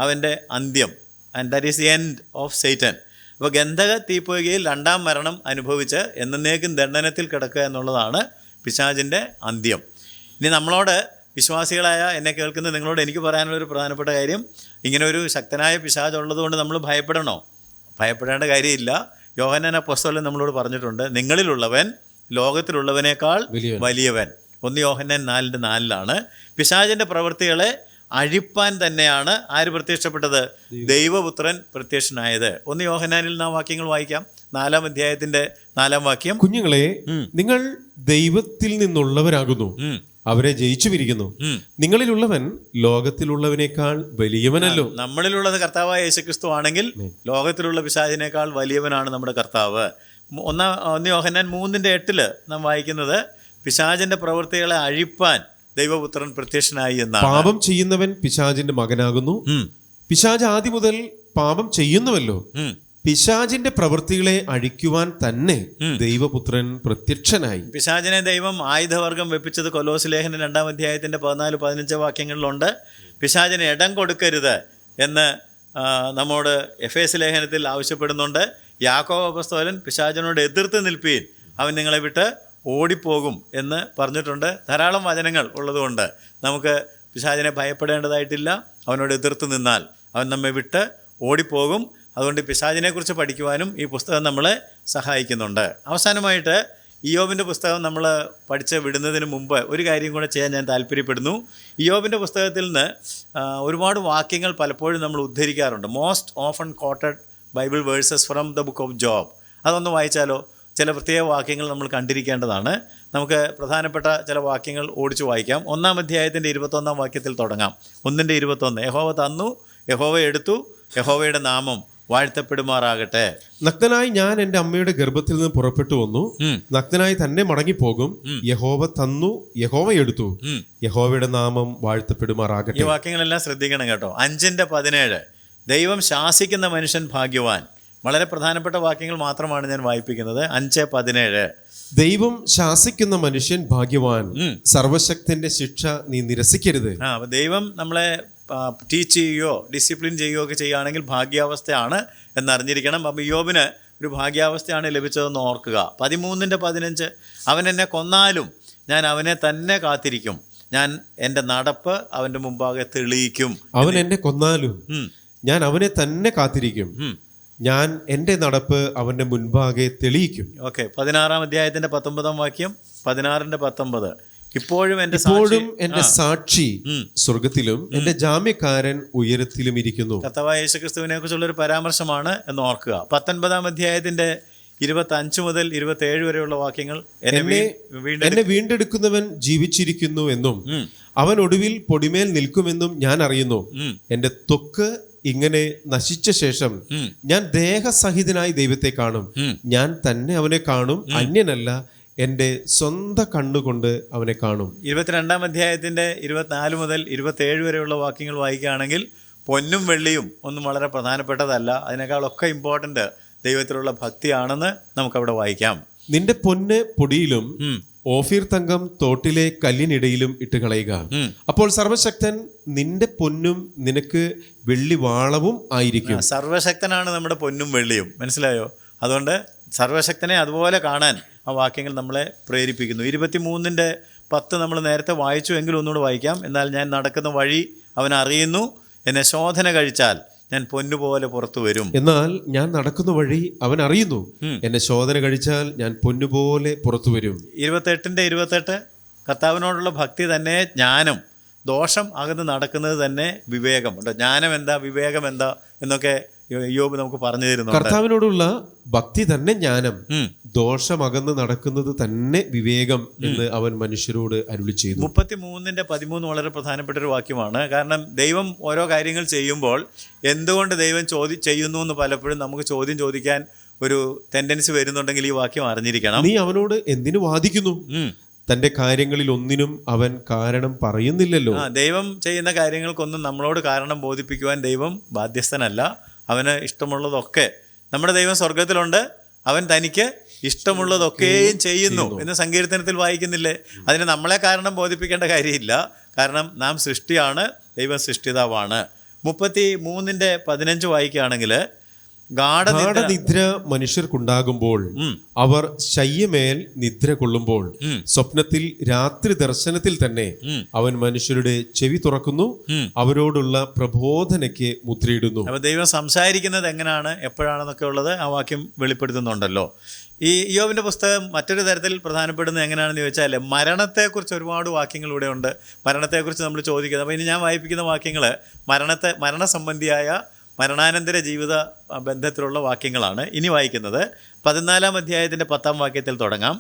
അവന്റെ അന്ത്യം. And that is the end of Satan. അപ്പോൾ ഗന്ധക തീപ്പൊയ്കയിൽ 2ാം മരണം അനുഭവിച്ച് എന്നേക്കും ദണ്ഡനത്തിൽ കിടക്കുക എന്നുള്ളതാണ് പിശാചിൻ്റെ അന്ത്യം. ഇനി നമ്മളോട് വിശ്വാസികളായ എന്നെ കേൾക്കുന്ന നിങ്ങളോട് എനിക്ക് പറയാനുള്ളൊരു പ്രധാനപ്പെട്ട കാര്യം, ഇങ്ങനെ ഒരു ശക്തനായ പിശാച് ഉള്ളതുകൊണ്ട് നമ്മൾ ഭയപ്പെടണോ? ഭയപ്പെടേണ്ട കാര്യമില്ല. യോഹന്നാൻ അപ്പോസ്തലൻ നമ്മളോട് പറഞ്ഞിട്ടുണ്ട്, നിങ്ങളിലുള്ളവൻ ലോകത്തിലുള്ളവനേക്കാൾ വലിയവൻ. 1 യോഹന്നാൻ 4:4 പിശാചിൻ്റെ പ്രവൃത്തികളെ അഴിപ്പാൻ തന്നെയാണ് ആര് പ്രത്യക്ഷപ്പെട്ടത്? ദൈവപുത്രൻ പ്രത്യക്ഷനായത്. 1 യോഹന്നാനിൽ നാം വാക്യങ്ങൾ വായിക്കാം. 4-ാം അധ്യായത്തിന്റെ 4-ാം വാക്യം. കുഞ്ഞുങ്ങളെ, നിങ്ങൾ ദൈവത്തിൽ നിന്നുള്ളവരാകുന്നു, അവരെ ജയിച്ചുമിരിക്കുന്നു. നിങ്ങളിലുള്ളവൻ ലോകത്തിലുള്ളവനേക്കാൾ വലിയവനല്ലോ. നമ്മളിലുള്ളത് കർത്താവായ യേശുക്രിസ്തു ആണെങ്കിൽ ലോകത്തിലുള്ള പിശാചിനേക്കാൾ വലിയവനാണ് നമ്മുടെ കർത്താവ്. 1 യോഹന്നാൻ 3:8 നാം വായിക്കുന്നത്, പിശാചിന്റെ പ്രവൃത്തികളെ അഴിപ്പാൻ ദൈവപുത്രൻ പ്രത്യക്ഷനായി എന്നാണ്. പാപം ചെയ്യുന്നവൻ പിശാചിന്റെ മകനാകുന്നു. പിശാച് ആദ്യം മുതൽ പാപം ചെയ്യുന്നുവല്ലോ. പിശാചിന്റെ പ്രവൃത്തികളെ അഴിക്കുവാൻ തന്നെ ദൈവപുത്രൻ പ്രത്യക്ഷനായി. പിശാചിനെ ദൈവം ആയുധവർഗം വെപ്പിച്ചത് കൊലോസ് ലേഖനം 2-ാം അധ്യായത്തിന്റെ 14-15 വാക്യങ്ങളിലുണ്ട്. പിശാചിന് ഇടം കൊടുക്കരുത് എന്ന് നമ്മോട് എഫേസ് ലേഖനത്തിൽ ആവശ്യപ്പെടുന്നുണ്ട്. യാക്കോബ് അപ്പോസ്തലൻ പിശാചിനോട് എതിർത്ത് നിൽപ്പീൻ, അവൻ നിങ്ങളെ വിട്ട് ഓടിപ്പോകും എന്ന് പറഞ്ഞിട്ടുണ്ട്. ധാരാളം വചനങ്ങൾ ഉള്ളതുകൊണ്ട് നമുക്ക് പിശാചിനെ ഭയപ്പെടേണ്ടതായിട്ടില്ല. അവനോട് എതിർത്ത് നിന്നാൽ അവൻ നമ്മെ വിട്ട് ഓടിപ്പോകും. അതുകൊണ്ട് പിശാചിനെക്കുറിച്ച് പഠിക്കുവാനും ഈ പുസ്തകം നമ്മളെ സഹായിക്കുന്നുണ്ട്. അവസാനമായിട്ട് ഇയ്യോബിൻ്റെ പുസ്തകം നമ്മൾ പഠിച്ച് വിടുന്നതിന് മുമ്പ് ഒരു കാര്യം കൂടെ ചെയ്യാൻ ഞാൻ താല്പര്യപ്പെടുന്നു. ഇയ്യോബിൻ്റെ പുസ്തകത്തിൽ നിന്ന് ഒരുപാട് വാക്യങ്ങൾ പലപ്പോഴും നമ്മൾ ഉദ്ധരിക്കാറുണ്ട്. Most often quoted Bible verses from the book of Job. അതൊന്ന് വായിച്ചാലോ? ചില പ്രത്യേക വാക്യങ്ങൾ നമ്മൾ കണ്ടിരിക്കേണ്ടതാണ്. നമുക്ക് പ്രധാനപ്പെട്ട ചില വാക്യങ്ങൾ ഓടിച്ചു വായിക്കാം. 1-ാം അധ്യായത്തിൻ്റെ 21-ാം വാക്യത്തിൽ തുടങ്ങാം. 1:21. യഹോവ തന്നു, യഹോവ എടുത്തു, യഹോവയുടെ നാമം വാഴ്ത്തപ്പെടുമാറാകട്ടെ. നഗ്നനായി ഞാൻ എൻ്റെ അമ്മയുടെ ഗർഭത്തിൽ നിന്ന് പുറപ്പെട്ടു വന്നു, നഗ്നനായി തന്നെ മടങ്ങിപ്പോകും. യഹോവ തന്നു, യഹോവ എടുത്തു, യഹോവയുടെ നാമം വാഴ്ത്തപ്പെടുമാറാകട്ടെ. ഈ വാക്യങ്ങളെല്ലാം ശ്രദ്ധിക്കണം കേട്ടോ. 5:17 ദൈവം ശാസിക്കുന്ന മനുഷ്യൻ ഭാഗ്യവാൻ. വളരെ പ്രധാനപ്പെട്ട വാക്യങ്ങൾ മാത്രമാണ് ഞാൻ വായിപ്പിക്കുന്നത്. 5:17 ദൈവം ശാസിക്കുന്ന മനുഷ്യൻ ഭാഗ്യവാൻ, സർവശക്തന്റെ ശിക്ഷ നീ നിരസിക്കരുത്. അപ്പോൾ ദൈവം നമ്മളെ ടീച്ച് ചെയ്യുകയോ ഡിസിപ്ലിൻ ചെയ്യുകയോ ഒക്കെ ചെയ്യുകയാണെങ്കിൽ ഭാഗ്യാവസ്ഥയാണ് എന്നറിഞ്ഞിരിക്കണം. അപ്പം ഇയ്യോബിന് ഒരു ഭാഗ്യാവസ്ഥയാണ് ലഭിച്ചതെന്ന് ഓർക്കുക. 13:15 അവൻ എന്നെ കൊന്നാലും ഞാൻ അവനെ തന്നെ കാത്തിരിക്കും, ഞാൻ എൻ്റെ നടപ്പ് അവൻ്റെ മുമ്പാകെ തെളിയിക്കും. അവൻ എന്നെ കൊന്നാലും ഞാൻ അവനെ തന്നെ കാത്തിരിക്കും, ഞാൻ എൻ്റെ നടപ്പ് അവൻ്റെ മുൻപാകെ തെളിയിക്കും. ഓക്കെ. 16-ാം അധ്യായത്തിന്റെ 19-ാം വാക്യം. 16:19 ഇപ്പോഴും എൻ്റെ സാക്ഷി സ്വർഗത്തിലും എൻ്റെ ജാമ്യക്കാരൻ ഉയരത്തിലും ഇരിക്കുന്നു. കർത്താവായ യേശുക്രിസ്തുവിനെ കുറിച്ചുള്ളൊരു പരാമർശമാണ് എന്ന് ഓർക്കുക. 19-ാം അധ്യായത്തിന്റെ 25 മുതൽ 27 വരെയുള്ള വാക്യങ്ങൾ. എന്നെ വീണ്ടെടുക്കുന്നവൻ ജീവിച്ചിരിക്കുന്നു എന്നും അവൻ ഒടുവിൽ പൊടിമേൽ നിൽക്കുമെന്നും ഞാൻ അറിയുന്നു. എൻ്റെ ത്വക്ക് ഇങ്ങനെ നശിച്ച ശേഷം ഞാൻ ദേഹസഹിതനായി ദൈവത്തെ കാണും, ഞാൻ തന്നെ അവനെ കാണും, അന്യനല്ല, എൻ്റെ സ്വന്തം കണ്ണുകൊണ്ട് അവനെ കാണും. 22-ാം അധ്യായത്തിന്റെ 24 മുതൽ 27 വരെയുള്ള വാക്യങ്ങൾ വായിക്കുകയാണെങ്കിൽ പൊന്നും വെള്ളിയും ഒന്നും വളരെ പ്രധാനപ്പെട്ടതല്ല, അതിനേക്കാളൊക്കെ ഇമ്പോർട്ടൻ്റ് ദൈവത്തിലുള്ള ഭക്തിയാണെന്ന് നമുക്കവിടെ വായിക്കാം. നിന്റെ പൊന്ന് പൊടിയിലും ഓഫീർ തങ്കം തോട്ടിലെ കല്ലിനിടയിലും ഇട്ട് കളയുക. അപ്പോൾ സർവശക്തൻ നിന്റെ പൊന്നും നിനക്ക് വെള്ളി വാളവും ആയിരിക്കും. സർവശക്തനാണ് നമ്മുടെ പൊന്നും വെള്ളിയും, മനസ്സിലായോ? അതുകൊണ്ട് സർവശക്തനെ അതുപോലെ കാണാൻ ആ വാക്യങ്ങൾ നമ്മളെ പ്രേരിപ്പിക്കുന്നു. 23:10 നമ്മൾ നേരത്തെ വായിച്ചു എങ്കിലും ഒന്നുകൂടെ വായിക്കാം. എന്നാൽ ഞാൻ നടക്കുന്ന വഴി അവൻ അറിയുന്നു, എന്നെ ശോധന കഴിച്ചാൽ ഞാൻ പൊന്നുപോലെ പുറത്തു വരും. എന്നാൽ ഞാൻ നടക്കുന്ന വഴി അവൻ അറിയുന്നു, എന്നെ ശോധന കഴിച്ചാൽ ഞാൻ പൊന്നുപോലെ പുറത്തു വരും. 28:28 കർത്താവിനോടുള്ള ഭക്തി തന്നെ ജ്ഞാനം, ദോഷം അകന്ന് നടക്കുന്നത് തന്നെ വിവേകം. ജ്ഞാനം എന്താ, വിവേകം എന്താ എന്നൊക്കെ ഇയ്യോബ് നമുക്ക് പറഞ്ഞു തരുന്നുണ്ട്. കർത്താവിനോടുള്ള ഭക്തി തന്നെ ജ്ഞാനം, ദോഷമകന്ന് നടക്കുന്നത് തന്നെ വിവേകം എന്ന് അവൻ മനുഷ്യരോട് അരുളി ചെയ്തു. 33:13 വളരെ പ്രധാനപ്പെട്ട ഒരു വാക്യമാണ്. കാരണം ദൈവം ഓരോ കാര്യങ്ങൾ ചെയ്യുമ്പോൾ എന്തുകൊണ്ട് ദൈവം ചെയ്യുന്നു എന്ന് പലപ്പോഴും നമുക്ക് ചോദ്യം ചോദിക്കാൻ ഒരു ടെൻഡൻസി വരുന്നുണ്ടെങ്കിൽ ഈ വാക്യം അറിഞ്ഞിരിക്കണം. നീ അവനോട് എന്തിനു വാദിക്കുന്നു? തന്റെ കാര്യങ്ങളിൽ ഒന്നിനും അവൻ കാരണം പറയുന്നില്ലല്ലോ. ദൈവം ചെയ്യുന്ന കാര്യങ്ങൾക്കൊന്നും നമ്മളോട് കാരണം ബോധിപ്പിക്കുവാൻ ദൈവം ബാധ്യസ്ഥനല്ല. അവന് ഇഷ്ടമുള്ളതൊക്കെ, നമ്മുടെ ദൈവം സ്വർഗത്തിലുണ്ട്, അവൻ തനിക്ക് ഇഷ്ടമുള്ളതൊക്കെയും ചെയ്യുന്നു എന്ന് സങ്കീർത്തനത്തിൽ വായിക്കുന്നില്ലേ? അതിന് നമ്മളെ കാരണം ബോധിപ്പിക്കേണ്ട കാര്യമില്ല. കാരണം നാം സൃഷ്ടിയാണ്, ദൈവം സൃഷ്ടിതാവാണ്. 33:15 വായിക്കുകയാണെങ്കിൽ, ഗാഢനിദ്ര മനുഷ്യർക്കുണ്ടാകുമ്പോൾ അവർ ശയ്യമേൽ നിദ്ര കൊള്ളുമ്പോൾ സ്വപ്നത്തിൽ രാത്രി ദർശനത്തിൽ തന്നെ അവൻ മനുഷ്യരുടെ ചെവി തുറക്കുന്നു, അവരോടുള്ള പ്രബോധനയ്ക്ക് മുദ്രയിടുന്നു. അപ്പൊ ദൈവം സംസാരിക്കുന്നത് എങ്ങനെയാണ്, എപ്പോഴാണെന്നൊക്കെ ഉള്ളത് ആ വാക്യം വെളിപ്പെടുത്തുന്നുണ്ടല്ലോ. ഈ ഇയ്യോബിന്റെ പുസ്തകം മറ്റൊരു തരത്തിൽ പ്രധാനപ്പെടുന്നത് എങ്ങനെയാണെന്ന് ചോദിച്ചാൽ, മരണത്തെക്കുറിച്ച് ഒരുപാട് വാക്യങ്ങൾ ഇവിടെ ഉണ്ട്. മരണത്തെക്കുറിച്ച് നമ്മൾ ചോദിക്കുന്നത്. അപ്പോൾ ഇനി ഞാൻ വായിപ്പിക്കുന്ന വാക്യങ്ങൾ മരണസംബന്ധിയായ മരണാനന്തര ജീവിത ബന്ധത്തിലുള്ള വാക്യങ്ങളാണ്. ഇനി വായിക്കുന്നത് 14-ാം അധ്യായത്തിൻ്റെ 10-ാം വാക്യത്തിൽ തുടങ്ങാം.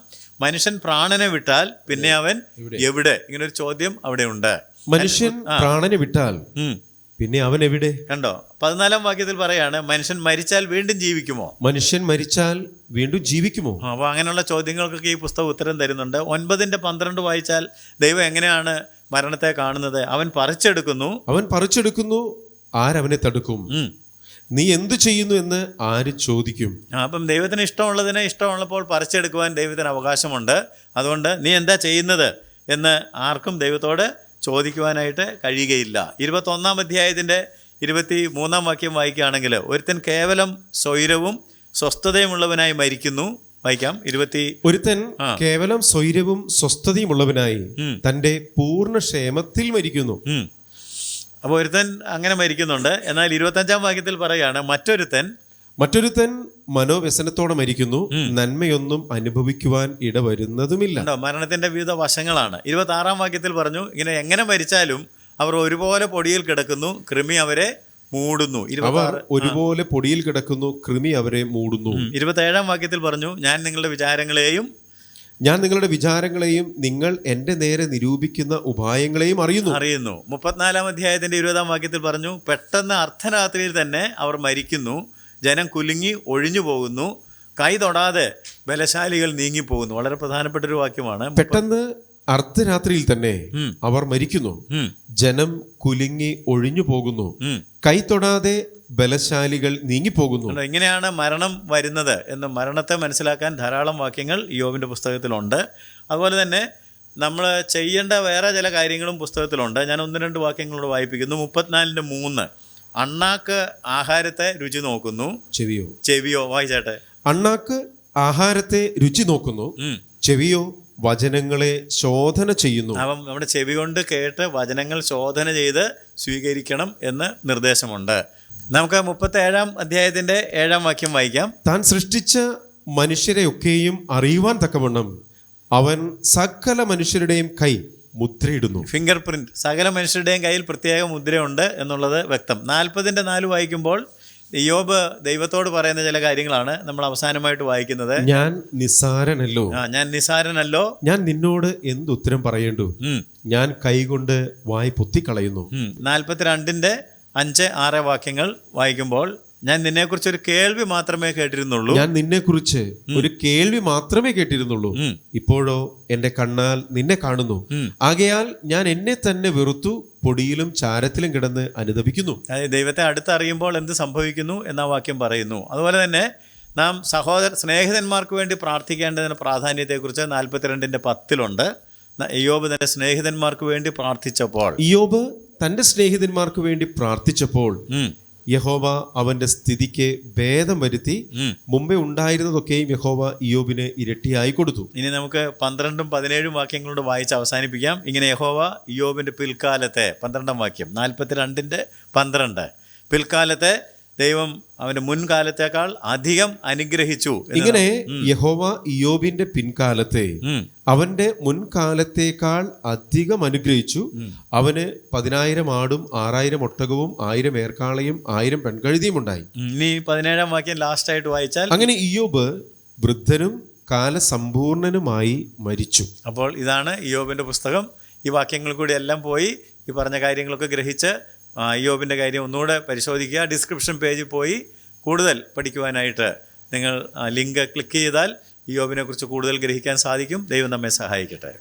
മനുഷ്യൻ പ്രാണനെ വിട്ടാൽ പിന്നെ അവൻ എവിടെ? ഇങ്ങനൊരു ചോദ്യം അവിടെ ഉണ്ട്. മനുഷ്യൻ പ്രാണനെ വിട്ടാൽ പിന്നെ അവൻ എവിടെ? കണ്ടോ? 14-ാം വാക്യത്തിൽ പറയാണ്, മനുഷ്യൻ മരിച്ചാൽ വീണ്ടും ജീവിക്കുമോ? മനുഷ്യൻ മരിച്ചാൽ വീണ്ടും ജീവിക്കുമോ? അപ്പോൾ അങ്ങനെയുള്ള ചോദ്യങ്ങൾക്കൊക്കെ ഈ പുസ്തകം ഉത്തരം തരുന്നുണ്ട്. 9:12 വായിച്ചാൽ ദൈവം എങ്ങനെയാണ് മരണത്തെ കാണുന്നത്? അവൻ പറിച്ചെടുക്കുന്നു, ആരവനെ തടുക്കും? നീ എന്തു ചെയ്യുന്നു എന്ന് ആര് ചോദിക്കും? അപ്പം ദൈവത്തിന് ഇഷ്ടമുള്ളതിനെ ഇഷ്ടമുള്ളപ്പോൾ പറിച്ചെടുക്കുവാൻ ദൈവത്തിന് അവകാശമുണ്ട്. അതുകൊണ്ട് നീ എന്താ ചെയ്യുന്നത് എന്ന് ആർക്കും ദൈവത്തോട് ചോദിക്കുവാനായിട്ട് കഴിയുകയില്ല. 21-ാം അധ്യായത്തിൻ്റെ 23-ാം വാക്യം വായിക്കുകയാണെങ്കിൽ, ഒരുത്തൻ കേവലം സ്വൈരവും സ്വസ്ഥതയുമുള്ളവനായി മരിക്കുന്നു. വായിക്കാം. ഒരുത്തൻ കേവലം സ്വൈരവും സ്വസ്ഥതയുമുള്ളവനായി തൻ്റെ പൂർണ്ണ ക്ഷേമത്തിൽ മരിക്കുന്നു. അപ്പോൾ ഒരുത്തൻ അങ്ങനെ മരിക്കുന്നുണ്ട്. എന്നാൽ 25-ാം വാക്യത്തിൽ പറയുകയാണ്, മറ്റൊരുത്തൻ മനോവ്യസനത്തോടെ മരിക്കുന്നു, നന്മയൊന്നും അനുഭവിക്കുവാൻ ഇടവരുന്നതുമില്ല. മരണത്തിന്റെ വിവിധ വശങ്ങളാണ്. 26-ാം വാക്യത്തിൽ പറഞ്ഞു, ഇങ്ങനെ എങ്ങനെ മരിച്ചാലും അവർ ഒരുപോലെ പൊടിയിൽ കിടക്കുന്നു, കൃമി അവരെ മൂടുന്നു. ഒരുപോലെ പൊടിയിൽ കിടക്കുന്നു, കൃമി അവരെ മൂടുന്നു. 27-ാം വാക്യത്തിൽ പറഞ്ഞു, ഞാൻ നിങ്ങളുടെ വിചാരങ്ങളെയും നിങ്ങൾ എൻ്റെ നേരെ നിരൂപിക്കുന്ന ഉപായങ്ങളെയും അറിയുന്നു. 34-ാം അധ്യായത്തിന്റെ 20-ാം വാക്യത്തിൽ പറഞ്ഞു, പെട്ടെന്ന് അർദ്ധരാത്രിയിൽ തന്നെ അവർ മരിക്കുന്നു, ജനം കുലുങ്ങി ഒഴിഞ്ഞു പോകുന്നു, കൈ തൊടാതെ ബലശാലികൾ നീങ്ങിപ്പോകുന്നു. വളരെ പ്രധാനപ്പെട്ട ഒരു വാക്യമാണ്. പെട്ടെന്ന് അർദ്ധരാത്രിയിൽ തന്നെ അവർ മരിക്കുന്നു, ജനം കുലുങ്ങി ഒഴിഞ്ഞു പോകുന്നു, കൈ തൊടാതെ ബലശാലികൾ നീങ്ങിപ്പോകുന്നു. ഇങ്ങനെയാണ് മരണം വരുന്നത് എന്ന് മരണത്തെ മനസ്സിലാക്കാൻ ധാരാളം വാക്യങ്ങൾ ഇയ്യോബിൻ്റെ പുസ്തകത്തിലുണ്ട്. അതുപോലെ തന്നെ നമ്മൾ ചെയ്യേണ്ട വേറെ ചില കാര്യങ്ങളും പുസ്തകത്തിലുണ്ട്. ഞാൻ 1-2 വാക്യങ്ങളോട് വായിപ്പിക്കുന്നു. 34:3 അണ്ണാക്ക് ആഹാരത്തെ രുചി നോക്കുന്നു, ചെവിയോ വായിച്ചാട്ടെ. അണ്ണാക്ക് ആഹാരത്തെ രുചി നോക്കുന്നു, ചെവിയോ വചനങ്ങളെ ശോധന ചെയ്യുന്നു. അപ്പം നമ്മുടെ ചെവി കൊണ്ട് കേട്ട് വചനങ്ങൾ ശോധന ചെയ്ത് സ്വീകരിക്കണം എന്ന് നിർദ്ദേശമുണ്ട്. നമുക്ക് 37-ാം അധ്യായത്തിന്റെ 7-ാം വാക്യം വായിക്കാം. താൻ സൃഷ്ടിച്ച മനുഷ്യരെയൊക്കെയും അറിയുവാൻ തക്കവണ്ണം അവൻ സകല മനുഷ്യരുടെയും കൈ മുദ്രയിടുന്നു. ഫിംഗർ പ്രിന്റ് സകല മനുഷ്യരുടെയും കയ്യിൽ പ്രത്യേക മുദ്രയുണ്ട് എന്നുള്ളത് വ്യക്തം. 40-4 വായിക്കുമ്പോൾ ഇയ്യോബ് ദൈവത്തോട് പറയുന്ന ചില കാര്യങ്ങളാണ് നമ്മൾ അവസാനമായിട്ട് വായിക്കുന്നത്. ഞാൻ നിസ്സാരനല്ലോ, ഞാൻ നിന്നോട് എന്തുത്തരം പറയേണ്ടു? ഞാൻ കൈകൊണ്ട് വായ് പൊത്തിക്കളയുന്നു. 42-5-6 വാക്യങ്ങൾ വായിക്കുമ്പോൾ, ഞാൻ നിന്നെക്കുറിച്ച് ഒരു കേൾവി മാത്രമേ കേട്ടിരുന്നുള്ളൂ, ഇപ്പോഴോ എന്റെ കണ്ണാൽ നിന്നെ കാണുന്നു. ആകയാൽ ഞാൻ എന്നെ തന്നെ വെറുത്തു, പൊടിയിലും ചാരത്തിലും കിടന്ന് അനുതപിക്കുന്നു. ദൈവത്തെ അടുത്തറിയുമ്പോൾ എന്ത് സംഭവിക്കുന്നു എന്ന വാക്യം പറയുന്നു. അതുപോലെ തന്നെ നാം സ്നേഹിതന്മാർക്ക് വേണ്ടി പ്രാർത്ഥിക്കേണ്ടതിന് പ്രാധാന്യത്തെക്കുറിച്ച് 42-10 ഇയ്യോബ് തന്റെ സ്നേഹിതന്മാർക്ക് വേണ്ടി പ്രാർത്ഥിച്ചപ്പോൾ യഹോവ അവന്റെ സ്ഥിതിക്ക് ഭേദം വരുത്തി, മുമ്പേ ഉണ്ടായിരുന്നതൊക്കെയും യഹോവ ഇയ്യോബിന് ഇരട്ടിയായി കൊടുത്തു. ഇനി നമുക്ക് 12-17 വാക്യങ്ങളോട് വായിച്ച് അവസാനിപ്പിക്കാം. ഇങ്ങനെ യഹോവ ഇയ്യോബിന്റെ പിൽക്കാലത്തെ 12-ാം വാക്യം 42-12 പിൽക്കാലത്തെ ദൈവം അവൻ്റെ മുൻകാലത്തേക്കാൾ അധികം അനുഗ്രഹിച്ചു. ഇങ്ങനെ യഹോവ ഇയ്യോബിന്റെ പിൻകാലത്തെ ഉം. അവന്റെ മുൻകാലത്തേക്കാൾ അധികം അനുഗ്രഹിച്ചു. അവന് 10,000 ആടും 6,000 ഒട്ടകവും 1,000 ഏർക്കാളയും 1,000 പെൺകഴുതിയും ഉണ്ടായി. ഇനി 17-ാം വാക്യം ലാസ്റ്റായിട്ട് വായിച്ചാൽ, അങ്ങനെ ഇയ്യോബ് വൃദ്ധനും കാലസമ്പൂർണനുമായി മരിച്ചു. അപ്പോൾ ഇതാണ് ഇയ്യോബിൻ്റെ പുസ്തകം. ഈ വാക്യങ്ങൾ കൂടി എല്ലാം പോയി ഈ പറഞ്ഞ കാര്യങ്ങളൊക്കെ ഗ്രഹിച്ച് ഇയ്യോബിൻ്റെ കാര്യം ഒന്നുകൂടെ പരിശോധിക്കുക. ഡിസ്ക്രിപ്ഷൻ പേജിൽ പോയി കൂടുതൽ പഠിക്കുവാനായിട്ട് നിങ്ങൾ ലിങ്ക് ക്ലിക്ക് ചെയ്താൽ ഇയ്യോബിനെക്കുറിച്ച് കൂടുതൽ ഗ്രഹിക്കാൻ സാധിക്കും. ദൈവം നമ്മെ സഹായിക്കട്ടെ.